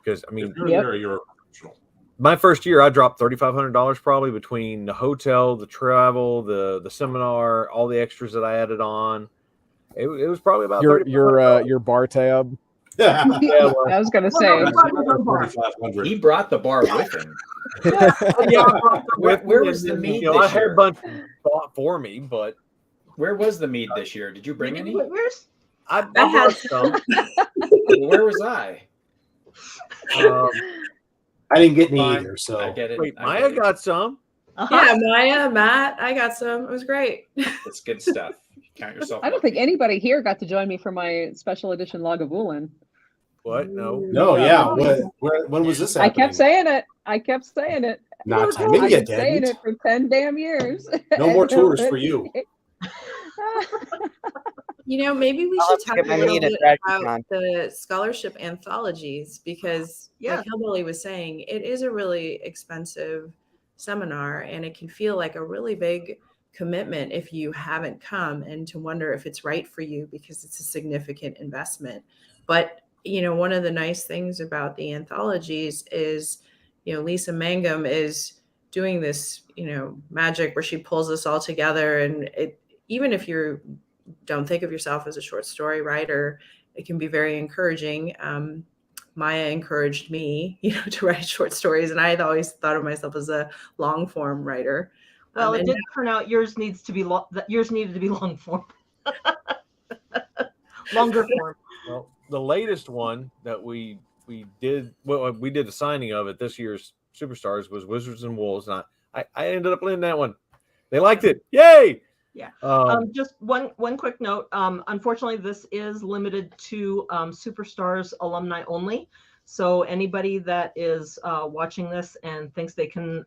Because I mean, if you're there, you're a professional. My first year, I dropped $3,500 probably between the hotel, the travel, the seminar, all the extras that I added on. It was probably about your bar tab. Yeah, well, I was going to say. He brought the bar with him. Where was the mead I this had year? a bunch bought for me, but where was the mead this year? Did you bring any? I had some. Where was I? I didn't get any either, so I get it. Wait, Maya got some. Yeah, Maya, Matt, I got some. It was great. It's good stuff. Count yourself. I don't think anybody here got to join me for my special edition Lagavulin. What? No. No, yeah. When was this happening? I kept saying it. Not to I me, you kept saying didn't. it for 10 damn years. No more tours for you. You know, maybe we I'll have should to talk get a my little meat at bit Dragon about Con. the scholarship anthologies because, Yeah. like Hillbilly was saying, it is a really expensive seminar and it can feel like a really big commitment if you haven't come and to wonder if it's right for you because it's a significant investment. But, you know, one of the nice things about the anthologies is, you know, Lisa Mangum is doing this, you know, magic where she pulls us all together. And it, even if you don't think of yourself as a short story writer, it can be very encouraging. Maya encouraged me, you know, to write short stories, and I had always thought of myself as a long form writer. Well, it and did turn out yours needed to be long form, longer form. Well, the latest one that we did the signing of at this year's Superstars was Wizards and Wolves, and I ended up in that one. They liked it. Yay! Yeah. Just one quick note. Unfortunately, this is limited to Superstars alumni only. So anybody that is watching this and thinks they can,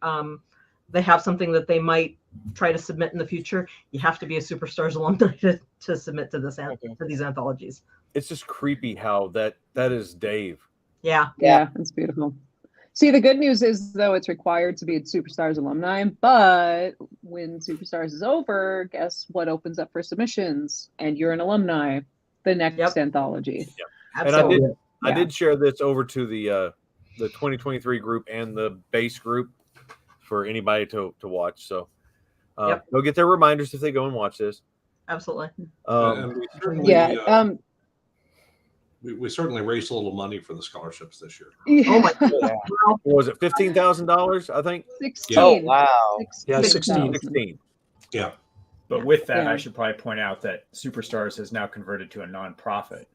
they have something that they might try to submit in the future, you have to be a Superstars alumni to submit to this to these anthologies. It's just creepy how that is Dave. Yeah. Yeah, it's beautiful. See, the good news is, though, it's required to be a Superstars alumni, but when Superstars is over, guess what opens up for submissions? And you're an alumni, the next anthology. Yep. And I did share this over to the 2023 group and the base group for anybody to watch. So they'll get their reminders if they go and watch this. Absolutely. We certainly raised a little money for the scholarships this year. Oh my God. What was it, $15,000? I think. 16. Oh wow. Yeah, 16. 16. Yeah. But with that, Yeah. I should probably point out that Superstars has now converted to a nonprofit,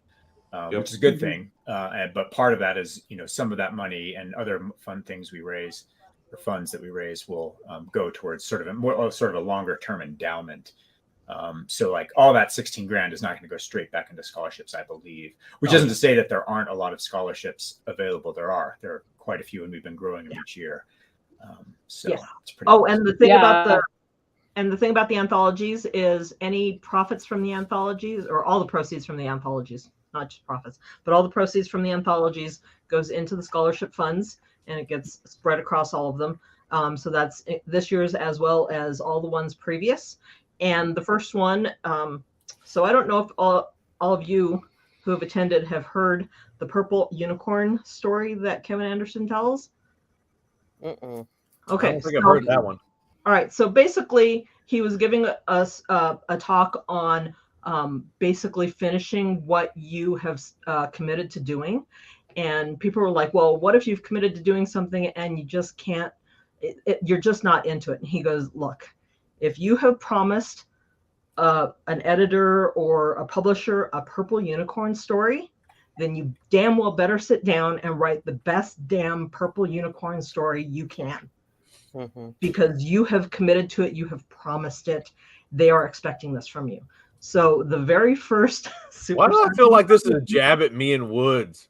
which is a good thing. But part of that is, you know, some of that money and other fun things we raise, or funds that we raise, will go towards sort of a longer term endowment. So like all that 16 grand is not going to go straight back into scholarships, I believe, which isn't to say that there aren't a lot of scholarships available. There are quite a few, and we've been growing them each year. It's pretty and the thing about the anthologies is any profits from the anthologies, or all the proceeds from the anthologies, not just profits, but all the proceeds from the anthologies goes into the scholarship funds, and it gets spread across all of them. So that's this year's as well as all the ones previous. And the first one, so I don't know if all of you who have attended have heard the Purple Unicorn story that Kevin Anderson tells. Mm-mm. Okay. I don't think I've heard that one. All right. So basically, he was giving us a talk on basically finishing what you have committed to doing. And people were like, well, what if you've committed to doing something and you just can't, you're just not into it? And he goes, look, if you have promised an editor or a publisher a Purple Unicorn story, then you damn well better sit down and write the best damn purple unicorn story you can. Because you have committed to it, you have promised it. They are expecting this from you. So the very first Why do I feel like this is a jab at me and Woods?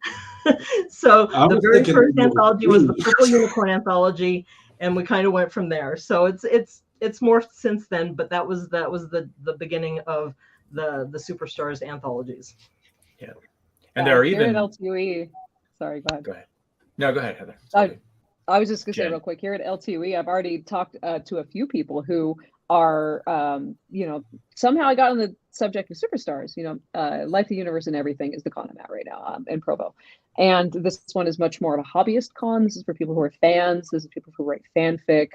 So the very first anthology was the Purple Unicorn anthology, and we kind of went from there. So it's morphed since then, but that was the beginning of the Superstars anthologies. Yeah, and there are here even at LTUE. Sorry, go ahead. Go ahead. No, go ahead, Heather. I was just going to say Jen. real quick, here at LTUE, I've already talked to a few people who are, somehow I got on the subject of Superstars. Life, the Universe, and Everything is the con I'm at right now in Provo. And this one is much more of a hobbyist con. This is for people who are fans. This is people who write fanfic,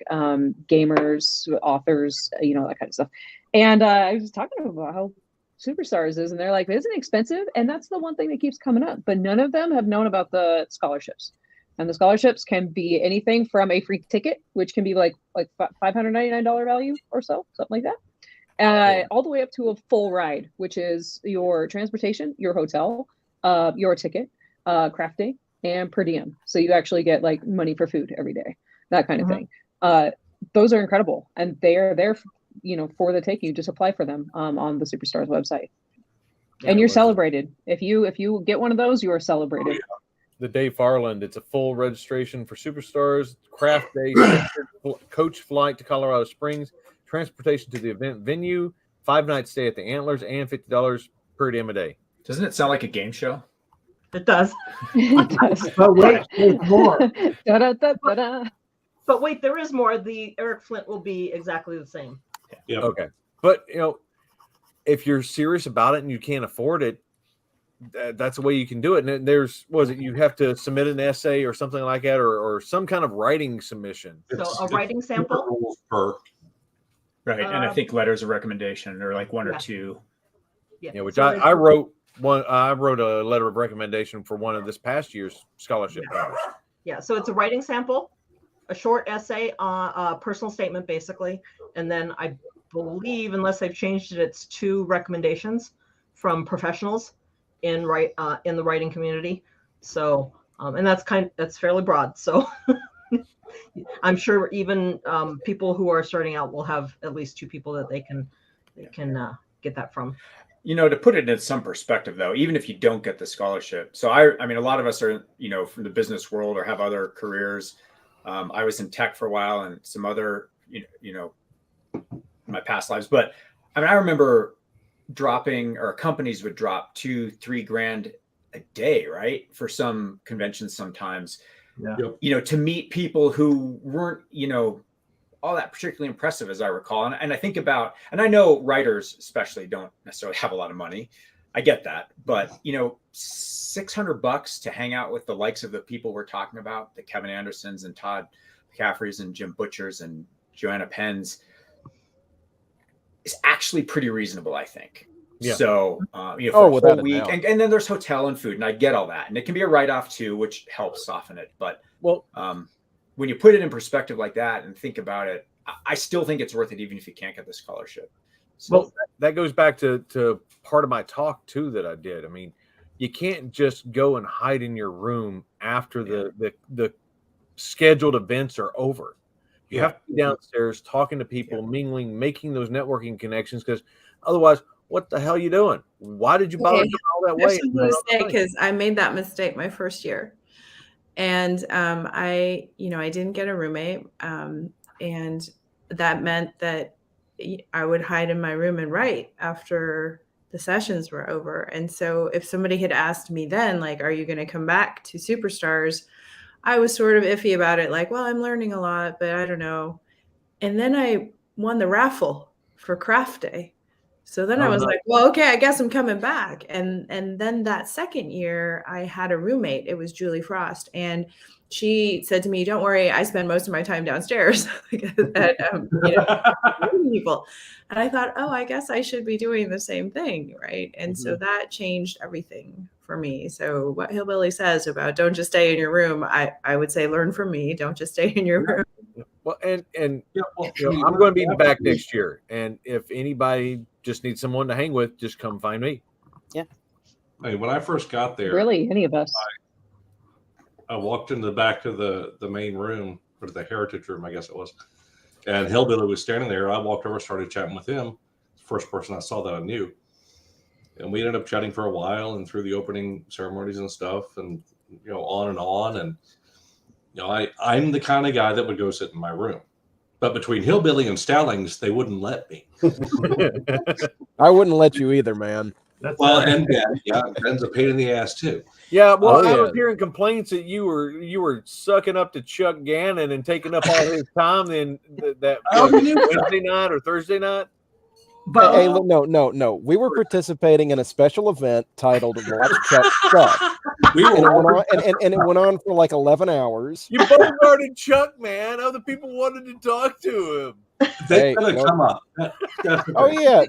gamers, authors, that kind of stuff. And I was just talking about how Superstars is, and they're like, isn't it expensive? And that's the one thing that keeps coming up. But none of them have known about the scholarships. And the scholarships can be anything from a free ticket, which can be like $599 value or so, something like that, all the way up to a full ride, which is your transportation, your hotel, your ticket, craft day, and per diem. So you actually get like money for food every day, that kind of thing. Those are incredible, and they are there, for the taking. You just apply for them on the Superstars website, and you're celebrated. If you get one of those, you are celebrated. The Dave Farland, it's a full registration for Superstars, craft day, coach flight to Colorado Springs, transportation to the event venue, 5-night stay at the Antlers, and $50 per diem a day. Doesn't it sound like a game show? It does. It does. But wait, there's more. But wait, there is more. The Eric Flint will be exactly the same. Yeah. Okay. But, if you're serious about it and you can't afford it, that's the way you can do it. And you have to submit an essay or something like that, or some kind of writing submission. So a writing sample? Right. And I think letters of recommendation or like one or two. Yeah, which I wrote one. I wrote a letter of recommendation for one of this past year's scholarship. Yeah. So it's a writing sample, a short essay, a personal statement, basically. And then I believe, unless they've changed it, it's 2 recommendations from professionals in the writing community. So and that's fairly broad. So I'm sure even people who are starting out will have at least 2 people that they can get that from. To put it in some perspective, though, even if you don't get the scholarship. So I mean, a lot of us are, from the business world or have other careers. I was in tech for a while and some other, my past lives. But I mean, I remember companies would drop $2-3 a day, right? For some conventions sometimes, to meet people who weren't, all that particularly impressive, as I recall. And I think about, and I know writers especially don't necessarily have a lot of money. I get that, but $600 to hang out with the likes of the people we're talking about, the Kevin Andersons and Todd McCaffreys and Jim Butchers and Joanna Penns, is actually pretty reasonable, I think. Yeah. So, for a whole week, and then there's hotel and food, and I get all that, and it can be a write-off too, which helps soften it. But when you put it in perspective like that and think about it, I still think it's worth it, even if you can't get the scholarship. So, well, that goes back to part of my talk too that I did. I mean, you can't just go and hide in your room after the scheduled events are over. You have to be downstairs talking to people, mingling, making those networking connections, because otherwise, what the hell are you doing? Why did you bother going all that way? Because I made that mistake my first year. And I didn't get a roommate. And that meant that I would hide in my room and write after the sessions were over. And so if somebody had asked me then, like, are you going to come back to Superstars? I was sort of iffy about it. Like, well, I'm learning a lot, but I don't know. And then I won the raffle for craft day. So then I was like, well, okay, I guess I'm coming back. And then that second year I had a roommate. It was Julie Frost. And she said to me, don't worry, I spend most of my time downstairs at people. And I thought, oh, I guess I should be doing the same thing. Right. And so that changed everything for me. So what Hillbilly says about don't just stay in your room, I would say learn from me. Don't just stay in your room. Well, and I'm going to be back next year. And if anybody just needs someone to hang with, just come find me. Yeah. I mean, when I first got there, Really, any of us. I walked in the back of the main room, or the heritage room, I guess it was, and Hillbilly was standing there. I walked over, started chatting with him. First person I saw that I knew, and we ended up chatting for a while and through the opening ceremonies and stuff, and on and on. And I'm the kind of guy that would go sit in my room, but between Hillbilly and Stallings, they wouldn't let me. I wouldn't let you either, man. And Ben's a pain in the ass too. Yeah, well, Oh, I yeah. was hearing complaints that you were sucking up to Chuck Gannon and taking up all his time. Then that Wednesday night or Thursday night. But Hey, no. We were participating in a special event titled "Watch Chuck Stuff," and it went on for like 11 hours. You both guarded Chuck, man. Other people wanted to talk to him. They could have come up. Oh yeah,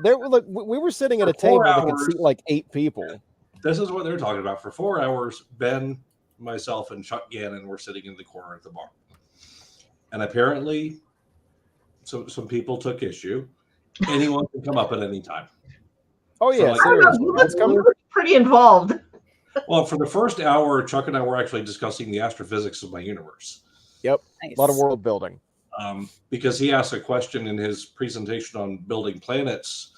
we were sitting at a table that could seat like 8 people. This is what they're talking about. For 4 hours, Ben, myself, and Chuck Gannon were sitting in the corner at the bar, and apparently, some people took issue. Anyone can come up at any time. Oh yeah, I don't know. You look pretty involved. Well, for the first hour, Chuck and I were actually discussing the astrophysics of my universe. Yep, Nice. a lot of world building. Because he asked a question in his presentation on building planets,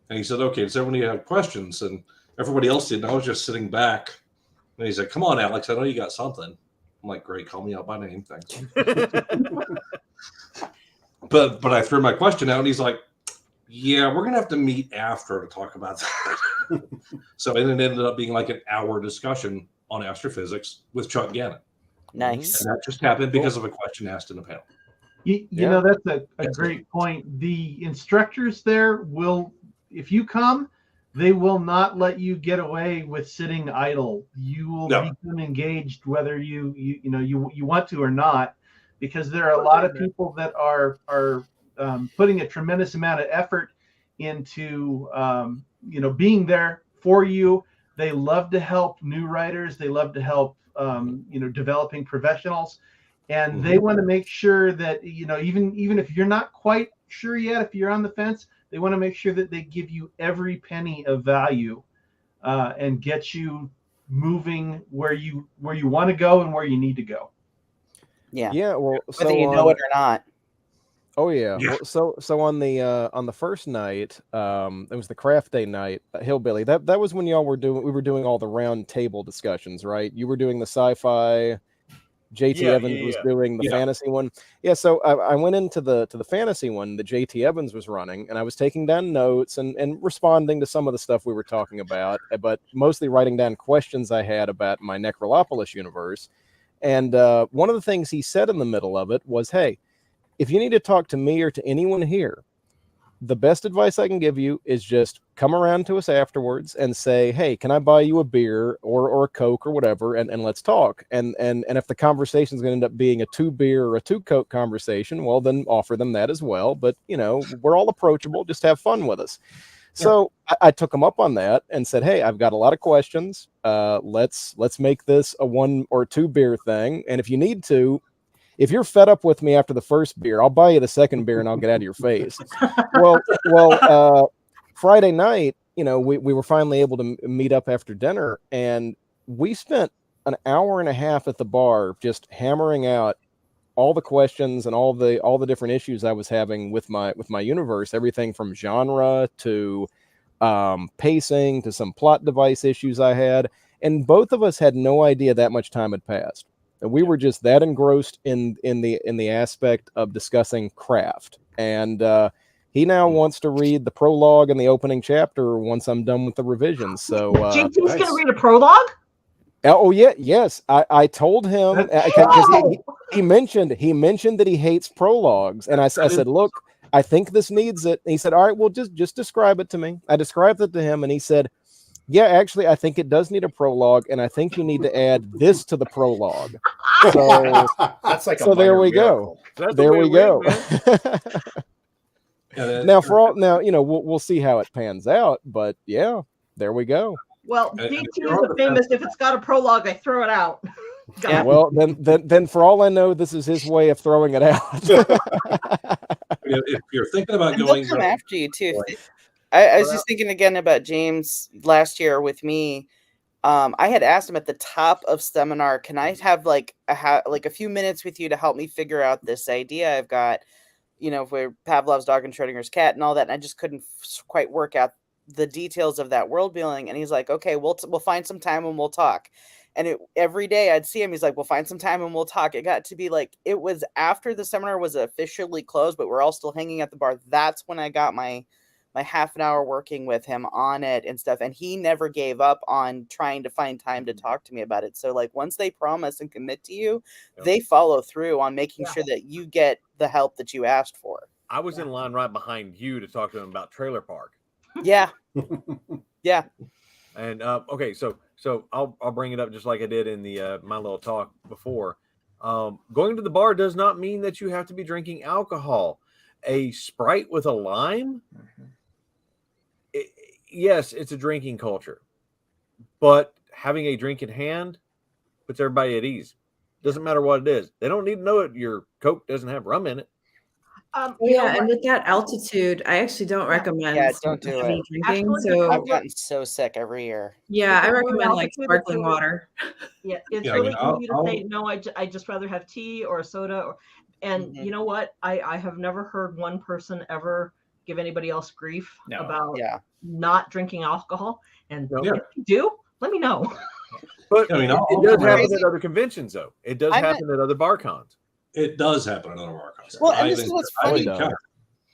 and he said, "Okay, does everybody have questions?" And everybody else did. And I was just sitting back, and he said, "Come on, Alex, I know you got something." I'm like, "Great, call me out by name, thanks." But I threw my question out, and he's like, "Yeah, we're gonna have to meet after to talk about that." So it ended up being like an hour discussion on astrophysics with Chuck Gannon. Nice. And that just happened because of a question asked in a panel. You know, that's a great point. The instructors there will, if you come, they will not let you get away with sitting idle. You will become engaged whether you want to or not, because there are a lot of people that are putting a tremendous amount of effort into being there for you. They love to help new writers. They love to help developing professionals, and they want to make sure that even if you're not quite sure yet, if you're on the fence, they want to make sure that they give you every penny of value and get you moving where you want to go and where you need to go. Yeah. Yeah. Well, whether you know it or not. Oh yeah. Well, so on the first night, it was the craft day night, Hillbilly. That was when we were doing all the round table discussions, right? You were doing the sci-fi. JT Evans was doing the fantasy one. Yeah. So I went into the fantasy one that JT Evans was running, and I was taking down notes and responding to some of the stuff we were talking about, but mostly writing down questions I had about my Necrolopolis universe. And one of the things he said in the middle of it was, "Hey, if you need to talk to me or to anyone here, the best advice I can give you is just come around to us afterwards and say, hey, can I buy you a beer or a Coke or whatever, and let's talk. And if the conversation is going to end up being a 2 beer or a 2 Coke conversation, well, then offer them that as well. But, we're all approachable. Just have fun with us." So I took him up on that and said, "Hey, I've got a lot of questions. Let's make this a 1 or 2 beer thing. And if you need to, if you're fed up with me after the first beer, I'll buy you the second beer and I'll get out of your face." Well, Friday night, we were finally able to meet up after dinner, and we spent an hour and a half at the bar just hammering out all the questions and all the different issues I was having with my universe, everything from genre to pacing to some plot device issues I had, and both of us had no idea that much time had passed. And we were just that engrossed in the aspect of discussing craft. And he now wants to read the prologue and the opening chapter once I'm done with the revisions. So JT's going to read a prologue? Oh yeah, yes. I told him because he mentioned that he hates prologues, and I said, "Look, I think this needs it." And he said, "All right, well, just describe it to me." I described it to him, and he said, "Yeah, actually, I think it does need a prologue, and I think you need to add this to the prologue." So that's like so there we go. There we go. Now we'll see how it pans out, but yeah, there we go. Well, JT is the famous. If it's got a prologue, I throw it out. Yeah. Well, then for all I know, this is his way of throwing it out. If you're thinking about And going, they'll come after you too. I was just thinking again about James last year with me. I had asked him at the top of seminar, can I have like a few minutes with you to help me figure out this idea I've got, for Pavlov's dog and Schrodinger's cat and all that. And I just couldn't quite work out the details of that world building. And he's like, okay, we'll find some time and we'll talk. And every day I'd see him, he's like, we'll find some time and we'll talk. It got to be like, it was after the seminar was officially closed, but we're all still hanging at the bar. That's when I got my half an hour working with him on it and stuff. And he never gave up on trying to find time to talk to me about it. So like once they promise and commit to you, they follow through on making sure that you get the help that you asked for. I was in line right behind you to talk to him about Trailer Park. Yeah. Yeah. And okay, so I'll bring it up just like I did in the my little talk before. Going to the bar does not mean that you have to be drinking alcohol. A Sprite with a lime, yes, it's a drinking culture, but having a drink in hand puts everybody at ease. Doesn't matter what it is. They don't need to know it. Your Coke doesn't have rum in it. And with that altitude, I actually don't recommend don't do heavy it. drinking. Actually, So I've gotten so sick every year. yeah, I recommend like altitude, sparkling it's really- water. Yeah, it's Yeah, really I mean, easy to say no. I just rather have tea or a soda. And you know what? I have never heard one person ever give anybody else grief about not drinking alcohol. And if you do, let me know. But I mean, it does happen at other conventions, though. It does happen at other bar cons. It does happen at other bar cons. Well, and this is what's funny.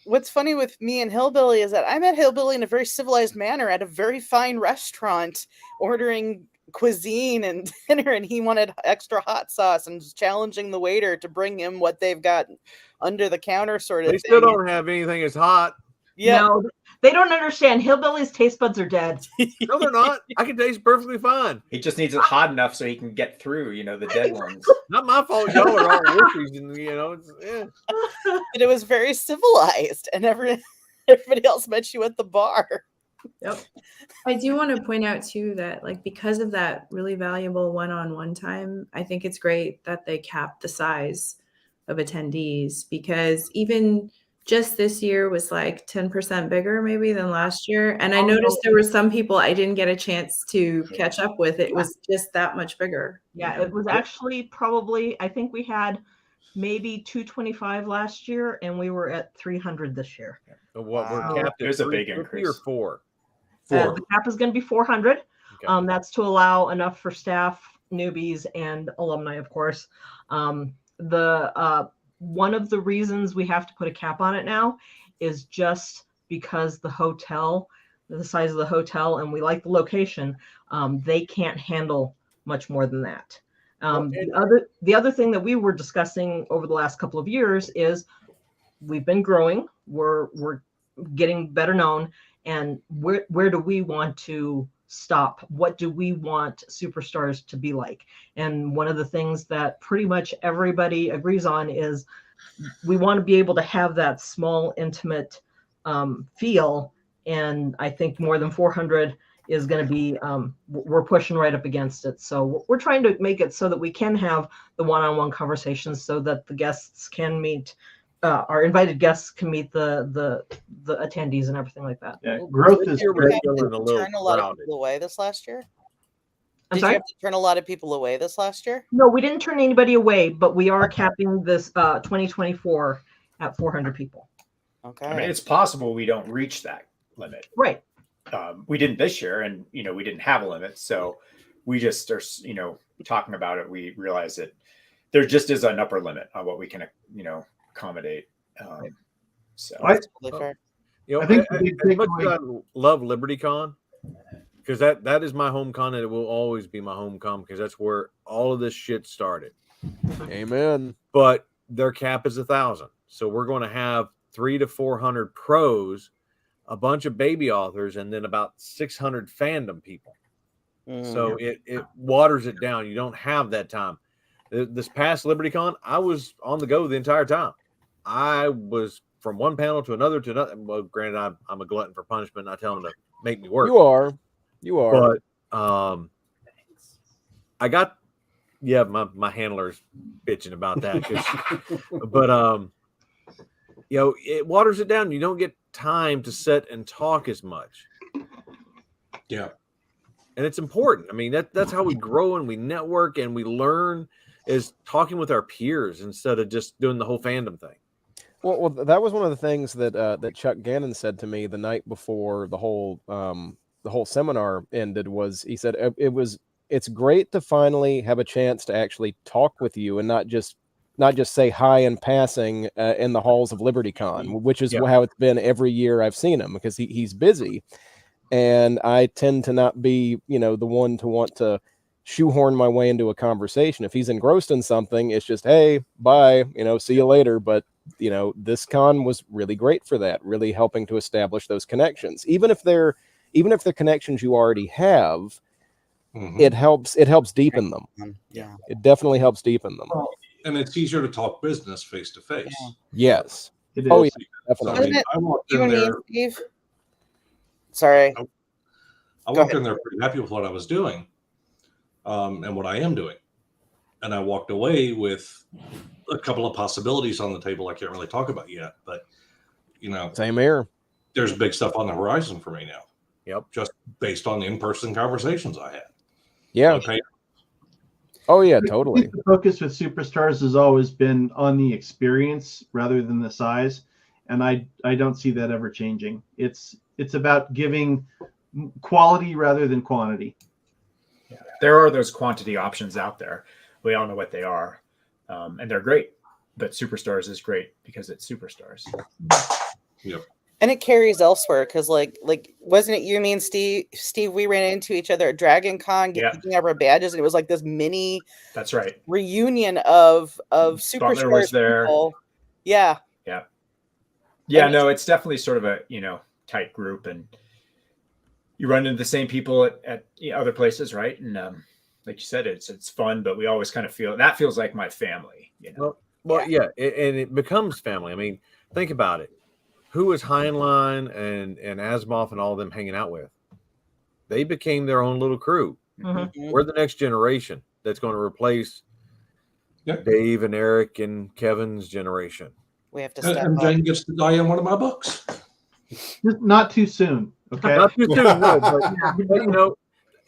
What's funny with me and Hillbilly is that I met Hillbilly in a very civilized manner at a very fine restaurant, ordering cuisine and dinner, and he wanted extra hot sauce and was challenging the waiter to bring him what they've got under the counter sort of They thing. still don't have anything as hot. Yeah. No, they don't understand. Hillbilly's taste buds are dead. No, they're not. I can taste perfectly fine. He just needs it hot enough so he can get through, the dead ones. Not my fault. Y'all are all whoopies, and But it was very civilized, and everybody else met you at the bar. Yep. I do want to point out too that like because of that really valuable one-on-one time, I think it's great that they capped the size of attendees, because even just this year was like 10% bigger maybe than last year. And I noticed there were some people I didn't get a chance to catch up with. It was just that much bigger. Yeah, it was actually probably, I think we had maybe 225 last year, and we were at 300 this year. So what we're capped at? There's a big 350 increase. or 4? The cap is going to be 400. Okay. That's to allow enough for staff, newbies, and alumni, of course. One of the reasons we have to put a cap on it now is just because the size of the hotel, and we like the location, they can't handle much more than that. The other thing that we were discussing over the last couple of years is we've been growing, we're getting better known, and where do we want to stop? What do we want Superstars to be like? And one of the things that pretty much everybody agrees on is we want to be able to have that small, intimate feel. And I think more than 400 is going to be, we're pushing right up against it. So we're trying to make it so that we can have the one-on-one conversations so that the guests can meet, our invited guests can meet the attendees and everything like that. Yeah, growth is great. Turn a lot of people away this last year? I'm Did sorry? you have to turn a lot of people away this last year? No, we didn't turn anybody away, but we are capping this 2024 at 400 people. Okay. I mean, it's possible we don't reach that limit. Right. We didn't this year, and we didn't have a limit, so we just are talking about it. We realize that there just is an upper limit on what we can accommodate. So That's totally fair. I think as much as I love LibertyCon, because that is my home con, and it will always be my home con, because that's where all of this shit started. Amen. But their cap is 1,000, so we're going to have 300 to 400 pros, a bunch of baby authors, and then about 600 fandom people. So it waters it down. You don't have that time. This past LibertyCon, I was on the go the entire time. I was from one panel to another. Well, granted, I'm a glutton for punishment. I tell them to make me work. You are. But I got, my handler's bitching about that. But it waters it down. You don't get time to sit and talk as much. Yeah. And it's important. I mean, that's how we grow and we network and we learn, is talking with our peers instead of just doing the whole fandom thing. Well, that was one of the things that that Chuck Gannon said to me the night before the whole seminar ended. Was he said it's great to finally have a chance to actually talk with you and not just say hi in passing in the halls of LibertyCon, which is how it's been every year I've seen him, because he's busy, and I tend to not be the one to want to shoehorn my way into a conversation. If he's engrossed in something, it's just, hey, bye, see you later. But this con was really great for that, really helping to establish those connections. Even if they're connections you already have, it helps deepen them. Yeah. It definitely helps deepen them. Well, and it's easier to talk business face to face. Yes. It Oh, is. yeah, definitely. Wasn't it I walked you in and me, there. Steve? Sorry. I walked in there pretty happy with what I was doing, and what I am doing, and I walked away with a couple of possibilities on the table I can't really talk about yet. But Same here. There's big stuff on the horizon for me now. Yep. Just based on the in-person conversations I had. Yeah. Okay. Oh yeah, totally. The focus with Superstars has always been on the experience rather than the size, and I don't see that ever changing. It's about giving quality rather than quantity. Yeah. There are those quantity options out there. We all know what they are, and they're great. But Superstars is great because it's Superstars. Yep. And it carries elsewhere, because like wasn't it you, me, and Steve? We ran into each other at Dragon Con, getting our badges, and it was like this mini. That's right. Reunion of Superstars was there. people. Yeah. Yeah. Yeah. No, it's definitely sort of a tight group, and you run into the same people at other places, right? And like you said, it's fun, but we always kind of feels like my family. Well, yeah, and it becomes family. I mean, think about it. Who is Heinlein and Asimov and all of them hanging out with? They became their own little crew. Mm-hmm. We're the next generation that's going to replace Dave and Eric and Kevin's generation. We have to step and up. Jen gets to die in one of my books. Not too soon. Okay. Not too soon, no. But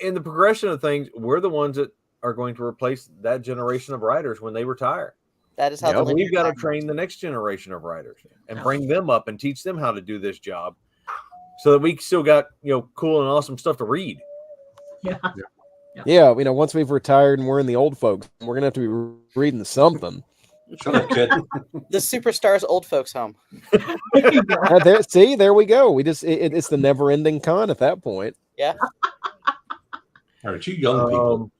in the progression of things, we're the ones that are going to replace that generation of writers when they retire. That is how we've got to train the next generation of writers and bring them up and teach them how to do this job, so that we still got cool and awesome stuff to read. Yeah. Once we've retired and we're in the old folks, we're gonna have to be reading something. Shut up, kid. The Superstars old folks home. There we go. It's the never-ending con at that point. Yeah. All right, you young people.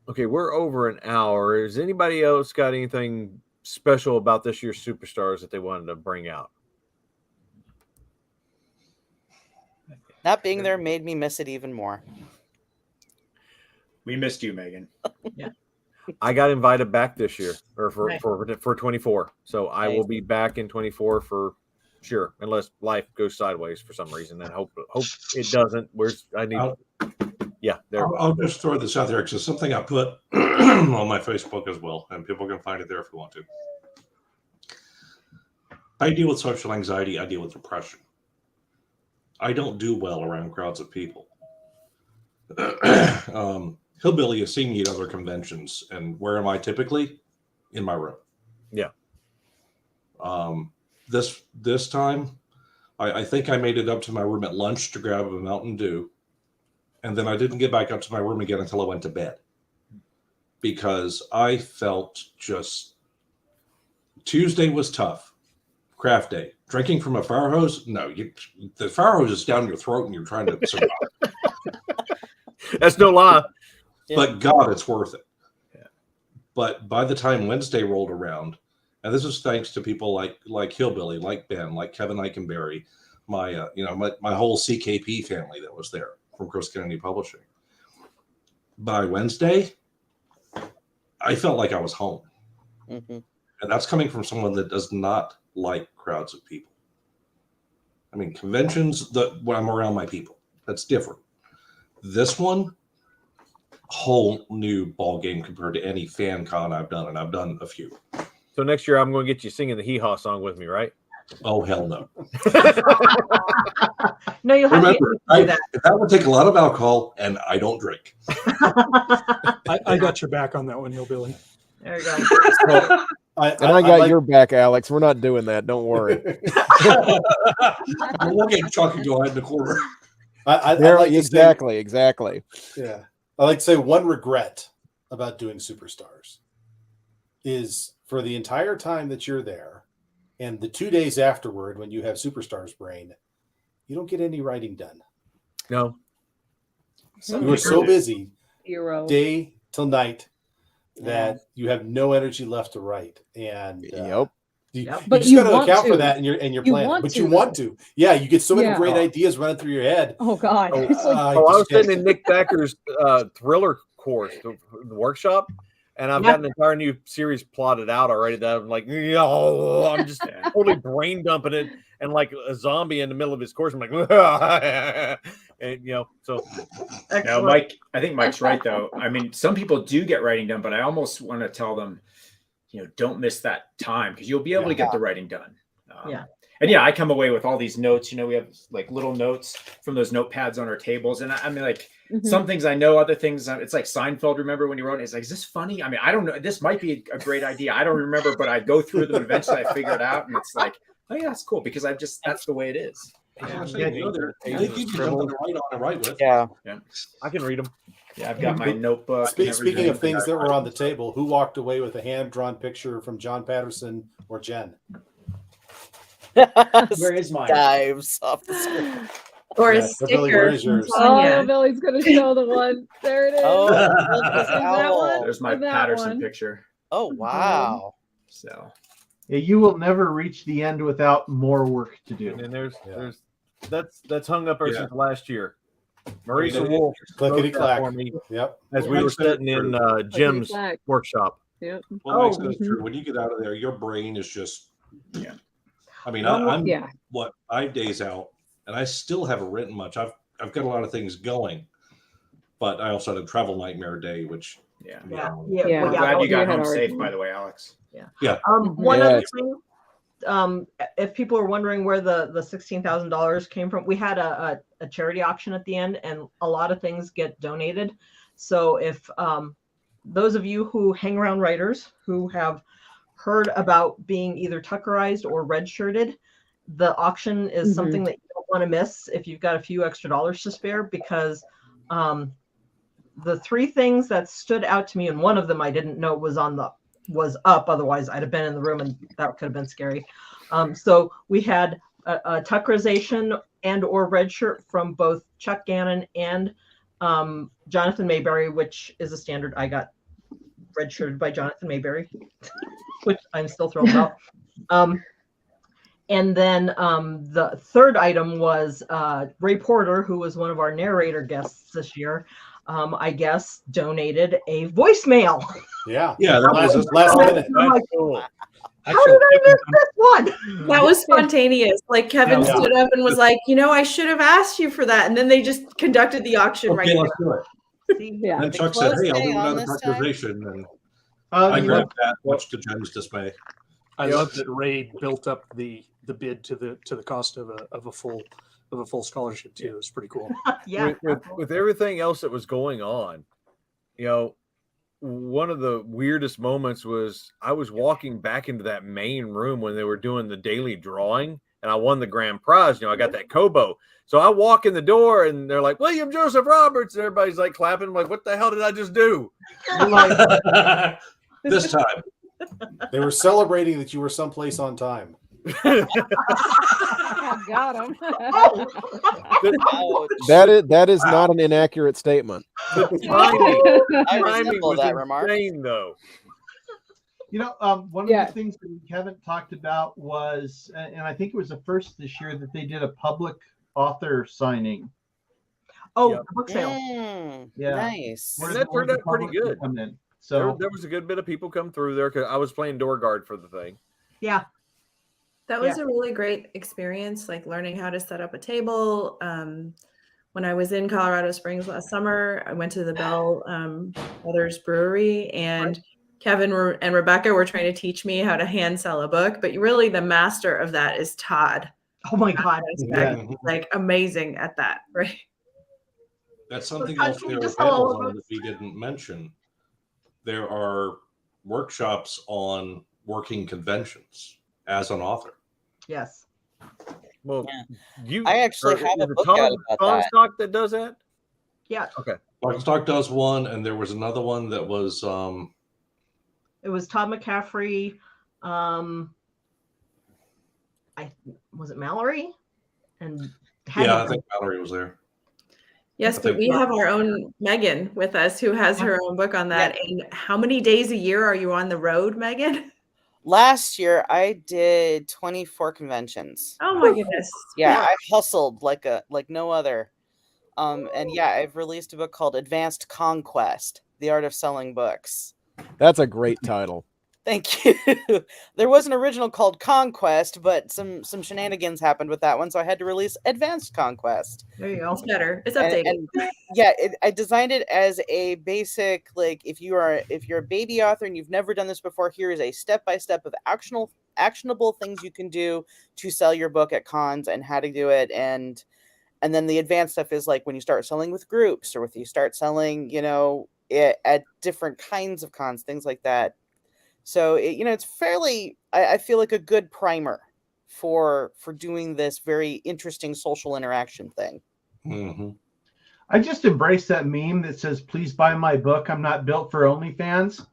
Okay, we're over an hour. Has anybody else got anything special about this year's Superstars that they wanted to bring out? Not being there made me miss it even more. We missed you, Megan. Yeah. I got invited back this year, or for 24. So I will be back in 24 for sure, unless life goes sideways for some reason. And hope it doesn't. I'll just throw this out there because it's something I put on my Facebook as well, and people can find it there if you want to. I deal with social anxiety. I deal with depression. I don't do well around crowds of people. Hillbilly has seen me at other conventions, and where am I typically? In my room. Yeah. This time, I think I made it up to my room at lunch to grab a Mountain Dew. And then I didn't get back up to my room again until I went to bed, because I felt Tuesday was tough. Craft day. Drinking from a fire hose? No, the fire hose is down your throat and you're trying to survive. That's no lie. But God, it's worth it. Yeah. But by the time Wednesday rolled around, and this is thanks to people like Hillbilly, like Ben, like Kevin Eikenberry, my whole CKP family that was there from Chris Kennedy Publishing. By Wednesday, I felt like I was home. Mm-hmm. And that's coming from someone that does not like crowds of people. I mean, conventions, when I'm around my people, that's different. This one, whole new ball game compared to any fan con I've done, and I've done a few. So next year I'm going to get you singing the Hee Haw song with me, right? Oh, hell no. No, you'll have Remember, to do that. that would take a lot of alcohol, and I don't drink. I got your back on that one, Hillbilly. There you go. So, I got your back, Alex. We're not doing that. Don't worry. We'll get Chuck and go ahead in the corner. Exactly. Yeah. I like to say one regret about doing Superstars is for the entire time that you're there and the 2 days afterward when you have Superstars brain, you don't get any writing done. No. You are so busy Hero. day till night that you have no energy left to write. And you But just you got to want account for to. that in your You plan. want But to, you want to. Yeah, you get so many Yeah. great ideas running through your head. Oh God. Oh, It's like, I was sitting in Nick Thacker's thriller course, the workshop, and I've got an entire new series plotted out already that I'm like, I'm just totally brain dumping it, and like a zombie in the middle of his course. I'm like, and so. Now, Mike, I think Mike's right though. I mean, some people do get writing done, but I almost want to tell them, don't miss that time because you'll be able to get the writing done. And I come away with all these notes. We have like little notes from those notepads on our tables. And I mean, like some things I know, other things, it's like Seinfeld. Remember when he wrote it? It's like, is this funny? I mean, I don't know. This might be a great idea. I don't remember, but I go through them and eventually I figure it out. And it's like, oh yeah, that's cool because that's the way it is. They give you something to write on and write with. Yeah. I can read them. Yeah, I've got my notebook. Speaking of things that were on the table, who walked away with a hand-drawn picture from John Patterson or Jen? Where is mine? Dives off the screen. Or a Billy, where sticker is from yours? Sonia. Billy's gonna show the one. There it is. Oh, Is that one? There's my Or that Patterson one? picture. Oh, wow. So Yeah, you will never reach the end without more work to do. And there's that's hung up ever since last year. Marisa Wolf Clickety wrote that clack. for me. Yep. As we were sitting in Jim's clack. workshop. Yep. Well, makes sense true. When you get out of there, your brain is just I mean, I'm 5 days out, and I still haven't written much. I've got a lot of things going, but I also had a travel nightmare day, which we're glad you got home safe, by the way, Alex. One other thing, if people are wondering where the $16,000 came from, we had a charity auction at the end, and a lot of things get donated. So if those of you who hang around writers who have heard about being either Tuckerized or redshirted, the auction is something that you don't want to miss if you've got a few extra dollars to spare, because the three things that stood out to me, and one of them I didn't know was up, otherwise I'd have been in the room and that could have been scary. So we had a Tuckerization and or red shirt from both Chuck Gannon and Jonathan Mayberry, which is a standard. I got redshirted by Jonathan Mayberry, which I'm still thrilled about. And then the third item was Ray Porter, who was one of our narrator guests this year, I guess, donated a voicemail. Yeah. That was last minute. How did I miss this one? That was spontaneous. Like Kevin stood up and was like, I should have asked you for that. And then they just conducted the auction right let's do it. Yeah. And Chuck said, "Hey, I'll do another Tuckerization," and I grabbed that, much to Jen's dismay. I love that Ray built up the bid to the cost of a full scholarship too. It's pretty cool. With everything else that was going on, one of the weirdest moments was I was walking back into that main room when they were doing the daily drawing, and I won the grand prize. I got that Kobo. So I walk in the door and they're like, William Joseph Roberts, and everybody's like clapping. I'm like, what the hell did I just do? This time. They were celebrating that you were someplace on time. Got him. That is not an inaccurate statement. The timing was insane, though. One of the things that we haven't talked about was, and I think it was the first this year, that they did a public author signing. Book sale. Nice. And that turned out pretty good. Come in. So there was a good bit of people come through there because I was playing door guard for the thing. Yeah. That was a really great experience, like learning how to set up a table. When I was in Colorado Springs last summer, I went to the Bell Brothers Brewery, and Kevin and Rebecca were trying to teach me how to hand sell a book, but really the master of that is Todd. Oh my God. Like amazing at that, right? That's something Todd, else can you there just tell all available of that us? we didn't mention. There are workshops on working conventions as an author. Yes. Well, I actually have a book out about that. Comstock that does that? Yeah. Okay. Stock does one, and there was another one that was It was Todd McCaffrey. Was it Mallory? And yeah, I think Mallory was there. Yes, but we have our own Megan with us who has her own book on that. And how many days a year are you on the road, Megan? Last year, I did 24 conventions. Oh my goodness! Yeah, I hustled like no other. And yeah, I've released a book called Advanced Conquest: The Art of Selling Books. That's a great title. Thank you. There was an original called Conquest, but some shenanigans happened with that one, so I had to release Advanced Conquest. There you go. It's better. It's updated. I designed it as a basic, like, if you're a baby author and you've never done this before, here is a step-by-step of actionable things you can do to sell your book at cons and how to do it. And then the advanced stuff is like when you start selling with groups or if you start selling, at different kinds of cons, things like that. So, it's fairly, I feel like a good primer for doing this very interesting social interaction thing. Mm-hmm. I just embrace that meme that says, "Please buy my book. I'm not built for OnlyFans."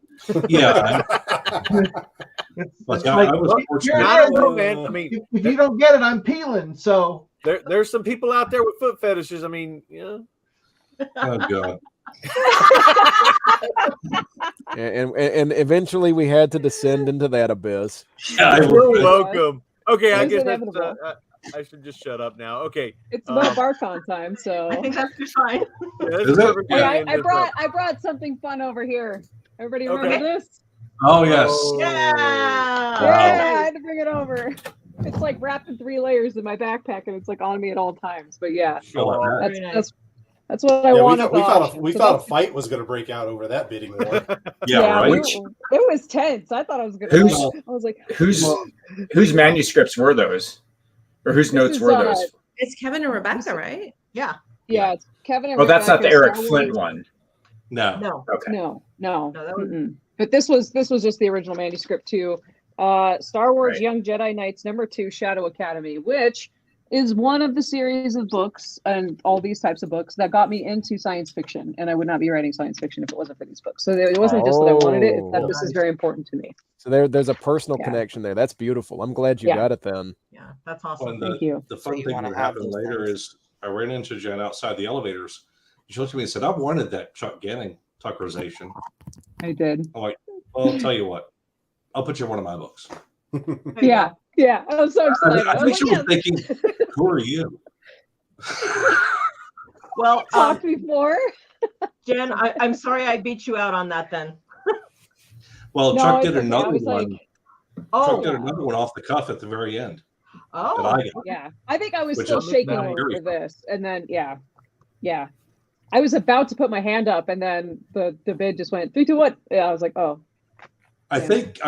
Yeah. It's Like, like, I was fortunate. I don't know, man. I mean, if you don't get it, I'm peeling. So there's some people out there with foot fetishes. I mean, Oh God. and eventually we had to descend into that abyss. You're welcome. Okay, I It's guess inevitable. I should just shut up now. Okay. It's about BarCon time, so I think that's fine. Hey, I brought something fun over here. Everybody remember this? Oh yes. Yeah, I had to bring it over. It's like wrapped in 3 layers in my backpack, and it's like on me at all times. But yeah, that's what I wanted. We thought a fight was going to break out over that bidding war. Right. It was tense. I thought I was going to. I was like, whose manuscripts were those, or whose notes were those? It's Kevin and Rebecca, right? Yeah. Yeah, it's Kevin and Oh, that's not the Rebecca, Eric Flint one. No. Okay. No. But this was just the original manuscript too. Star Wars Young Jedi Knights #2 Shadow Academy, which is one of the series of books and all these types of books that got me into science fiction. And I would not be writing science fiction if it wasn't for these books. So it wasn't just that I wanted it, it's that this is very important to me. So there's a personal connection there. That's beautiful. I'm glad you got it then. Yeah, that's awesome. Thank you. The fun thing that happened later is I ran into Jen outside the elevators. She looked at me and said, "I wanted that Chuck Ganning Tuckerization." I did. I'm like, well, I'll tell you what. I'll put you in one of my books. Yeah. I was so excited. I think she was thinking, who are you? Well, talked before. Jen, I'm sorry I beat you out on that then. Well, No, Chuck did it's okay. another I was one. like- Chuck did another one off the cuff at the very end. Oh, that I got. Yeah. I think I was Which still is shaking now over very this. And then, yeah. I was about to put my hand up, and then the bid just went 3, 2, 1. Yeah, I was like, oh. I think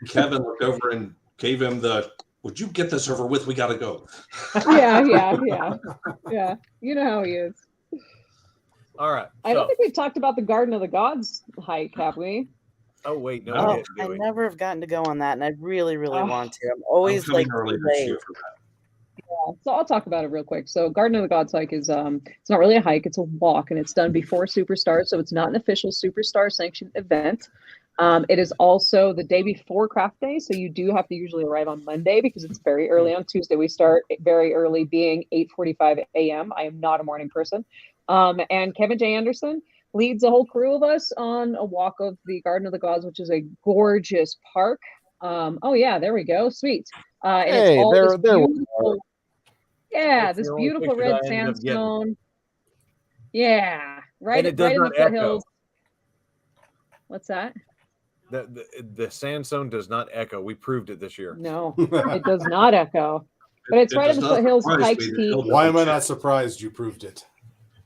Kevin looked over and gave him the, "Would you get this over with? We got to go." Yeah. You know how he is. All right. I don't think we've talked about the Garden of the Gods hike, have we? Oh wait, no. Oh, I never have gotten to go on that, and I really, really want to. I'm always like early this late. year for that. Yeah, so I'll talk about it real quick. So Garden of the Gods hike is it's not really a hike, it's a walk, and it's done before Superstars, so it's not an official Superstar sanctioned event. It is also the day before craft day, so you do have to usually arrive on Monday because it's very early on Tuesday. We start very early, being 8:45 a.m. I am not a morning person. And Kevin J. Anderson leads a whole crew of us on a walk of the Garden of the Gods, which is a gorgeous park. Oh yeah, there we go. Sweet. And Hey, it's all there this we are. beautiful, That's this the only beautiful picture red I ended up getting. sandstone. Yeah, right, And it does right in the not echo. foothills. What's that? The sandstone does not echo. We proved it this year. No, it does not echo. But it's It right in does the not foothills of surprise Pikes me that Peak. Hill- Why am I not surprised you proved it?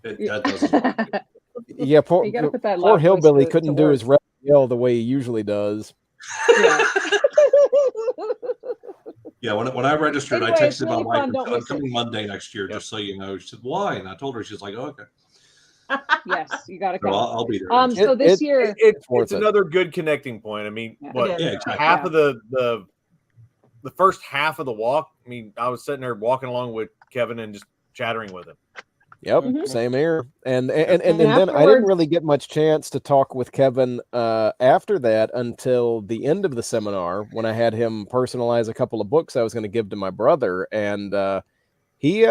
That doesn't. Yeah, poor You gotta put that poor loud voice hillbilly to couldn't do his work. yell the way he usually does. Yeah. Yeah, when I registered, Anyway, I it's texted my really wife, fun. Don't I'm miss it. coming Monday next year, just so you know. She said, why? And I told her, she's like, oh, okay. Yes, you got to So come. I'll be there. So this year, It's another good connecting point. I mean, what It is. exactly. half of the first half of the walk? I mean, I was sitting there walking along with Kevin and just chattering with him. Yep, Mhm. same here. And And then I didn't afterwards- really get much chance to talk with Kevin after that until the end of the seminar when I had him personalize a couple of books I was going to give to my brother. And he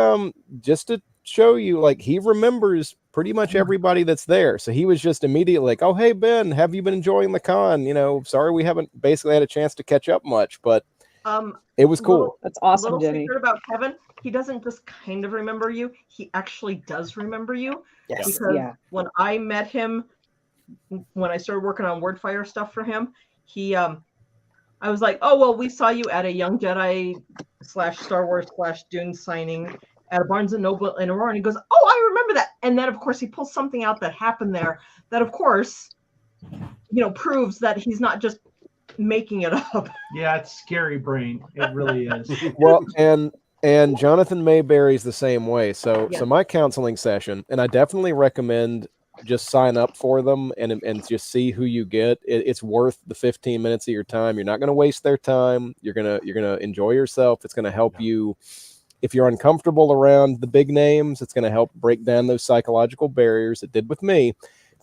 just to show you, like, he remembers pretty much everybody that's there. So he was just immediately like, "Oh, hey Ben, have you been enjoying the con? You know, sorry we haven't basically had a chance to catch up much, but it was cool." That's awesome, Little Jenny. secret about Kevin: he doesn't just kind of remember you; he actually does remember you. Yes. Because Yeah. when I met him, when I started working on Wordfire stuff for him, I was like, "Oh well, we saw you at a Young Jedi / Star Wars / Dune signing at a Barnes and Noble in Aurora." And he goes, "Oh, I remember that." And then, of course, he pulls something out that happened there that, of course, proves that he's not just making it up. Yeah, it's scary brain. It really is. Well, and Jonathan Mayberry's the same way. So Yeah. so my counseling session, and I definitely recommend just sign up for them and just see who you get. It's worth the 15 minutes of your time. You're not going to waste their time. You're gonna enjoy yourself. It's going to help you. If you're uncomfortable around the big names, it's going to help break down those psychological barriers. It did with me.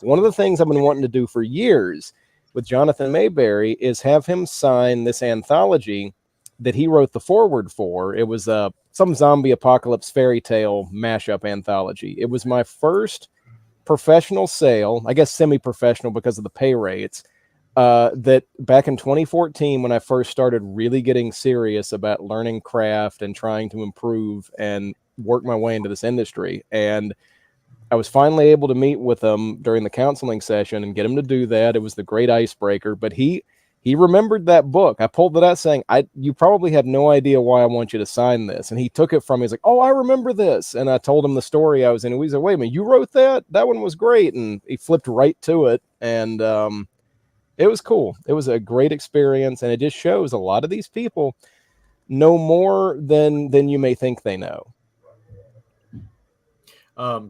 One of the things I've been wanting to do for years with Jonathan Mayberry is have him sign this anthology that he wrote the foreword for. It was some zombie apocalypse fairy tale mashup anthology. It was my first professional sale, I guess semi-professional because of the pay rates, that back in 2014, when I first started really getting serious about learning craft and trying to improve and work my way into this industry. And I was finally able to meet with him during the counseling session and get him to do that. It was the great icebreaker, but he remembered that book. I pulled it out saying, you probably have no idea why I want you to sign this. And he took it from me. He's like, "Oh, I remember this." And I told him the story I was in. And he said, "Wait a minute, you wrote that? That one was great." And he flipped right to it. And it was cool. It was a great experience. And it just shows a lot of these people know more than you may think they know.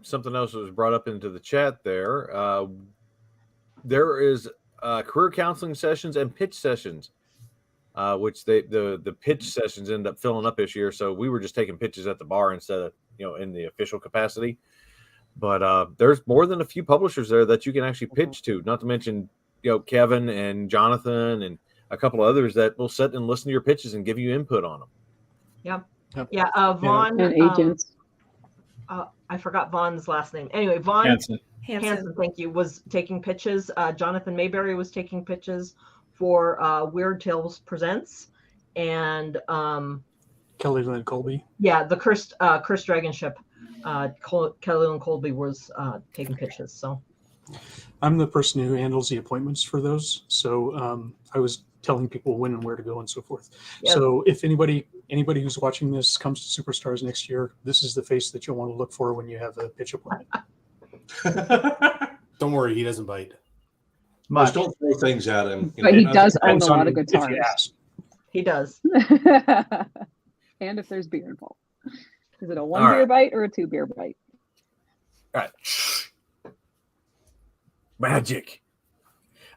Something else was brought up into the chat there. There is career counseling sessions and pitch sessions, which the pitch sessions end up filling up this year. So we were just taking pitches at the bar instead of in the official capacity. But there's more than a few publishers there that you can actually pitch to. Not to mention Kevin and Jonathan and a couple of others that will sit and listen to your pitches and give you input on them. Yeah. Vaughn And agents. I forgot Vaughn's last name. Anyway, Vaughn Hansen, thank you, was taking pitches. Jonathan Mayberry was taking pitches for Weird Tales Presents, and Kelly Lynn Colby. yeah, the Cursed Dragon Ship. Kelly Lynn Colby was taking pitches. So I'm the person who handles the appointments for those. So I was telling people when and where to go and so forth. Yeah. So if anybody who's watching this comes to Superstars next year, this is the face that you'll want to look for when you have a pitch appointment. Don't worry, he doesn't bite. Just don't throw things at him. But he does own a Depends lot on of if you guitars. ask. he does. And if there's beer involved. Is it a All 1 right. beer bite or a 2 beer bite? All right. Magic.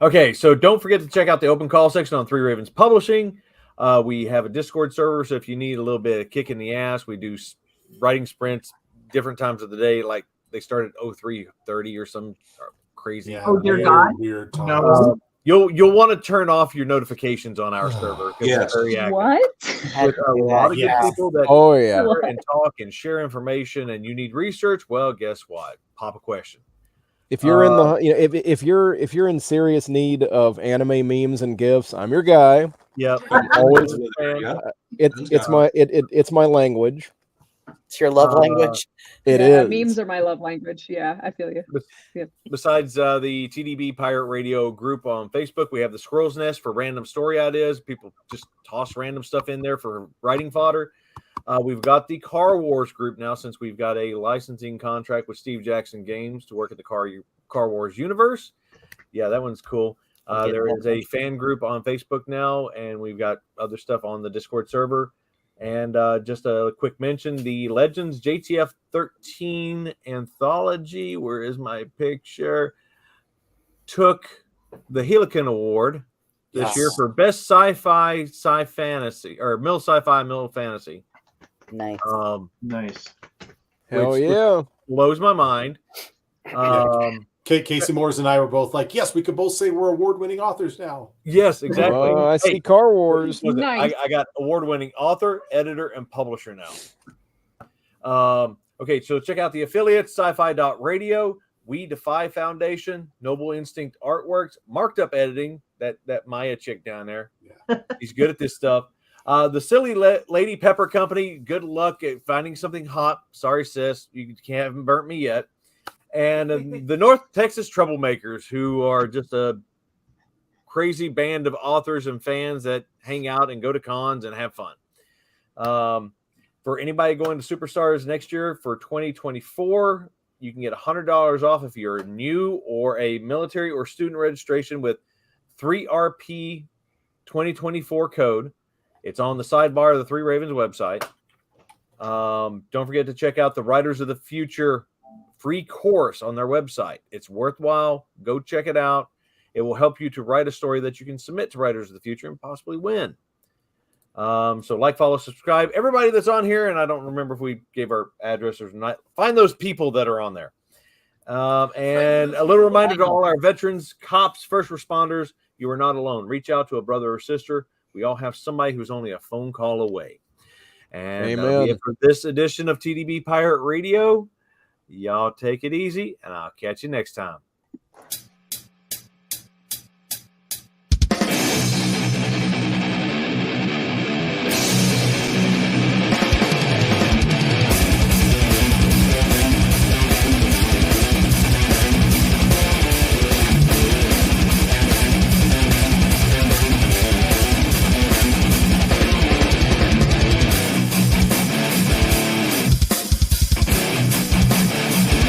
Okay, so don't forget to check out the open call section on Three Ravens Publishing. We have a Discord server, so if you need a little bit of kick in the ass, we do writing sprints different times of the day. Like they start at 03:30 or some crazy. Yeah, Oh, dear God. Weird times. No. You'll want to turn off your notifications on our server. 'Cause Yes. it's very active. What? With a lot of good Yeah. people that Oh yeah. share and talk and share information, and you need research. Well, guess what? Pop a question. If you're in the if you're in serious need of anime memes and gifs, I'm your guy. Yep. Always. Yeah. It's my language. It's your love language. It Yeah, is. memes are my love language. Yeah, I feel you. Besides the TDB Pirate Radio group on Facebook, we have the Squirrel's Nest for random story ideas. People just toss random stuff in there for writing fodder. We've got the Car Wars group now, since we've got a licensing contract with Steve Jackson Games to work at the Car Wars universe. Yeah, that one's cool. There is a fan group on Facebook now, and we've got other stuff on the Discord server. And just a quick mention, the Legends JTF 13 anthology, where is my picture, took the Helican Award this year for best sci-fi, sci-fantasy, or middle sci-fi, middle fantasy. Nice. Nice. Hell yeah. Blows my mind. Casey Moores and I were both like, yes, we could both say we're award-winning authors now. Yes, exactly. Oh, I see Car Wars. Nice. I got award-winning author, editor, and publisher now. Okay, so check out the affiliates, sci-fi.radio, We Defy Foundation, Noble Instinct Artworks, Marked Up Editing, that Maya chick down there. Yeah. He's good at this stuff. The Silly Lady Pepper Company, good luck at finding something hot. Sorry, sis, you haven't burnt me yet. And the North Texas Troublemakers, who are just a crazy band of authors and fans that hang out and go to cons and have fun. For anybody going to Superstars next year for 2024, you can get $100 off if you're new or a military or student registration with 3RP 2024 code. It's on the sidebar of the Three Ravens website. Don't forget to check out the Writers of the Future free course on their website. It's worthwhile. Go check it out. It will help you to write a story that you can submit to Writers of the Future and possibly win. So like, follow, subscribe. Everybody that's on here, and I don't remember if we gave our address or not. Find those people that are on there. And a little reminder to all our veterans, cops, first responders, you are not alone. Reach out to a brother or sister. We all have somebody who's only a phone call away. And that'll be it for this edition of TDB Pirate Radio. Y'all take it easy, and I'll catch you next time.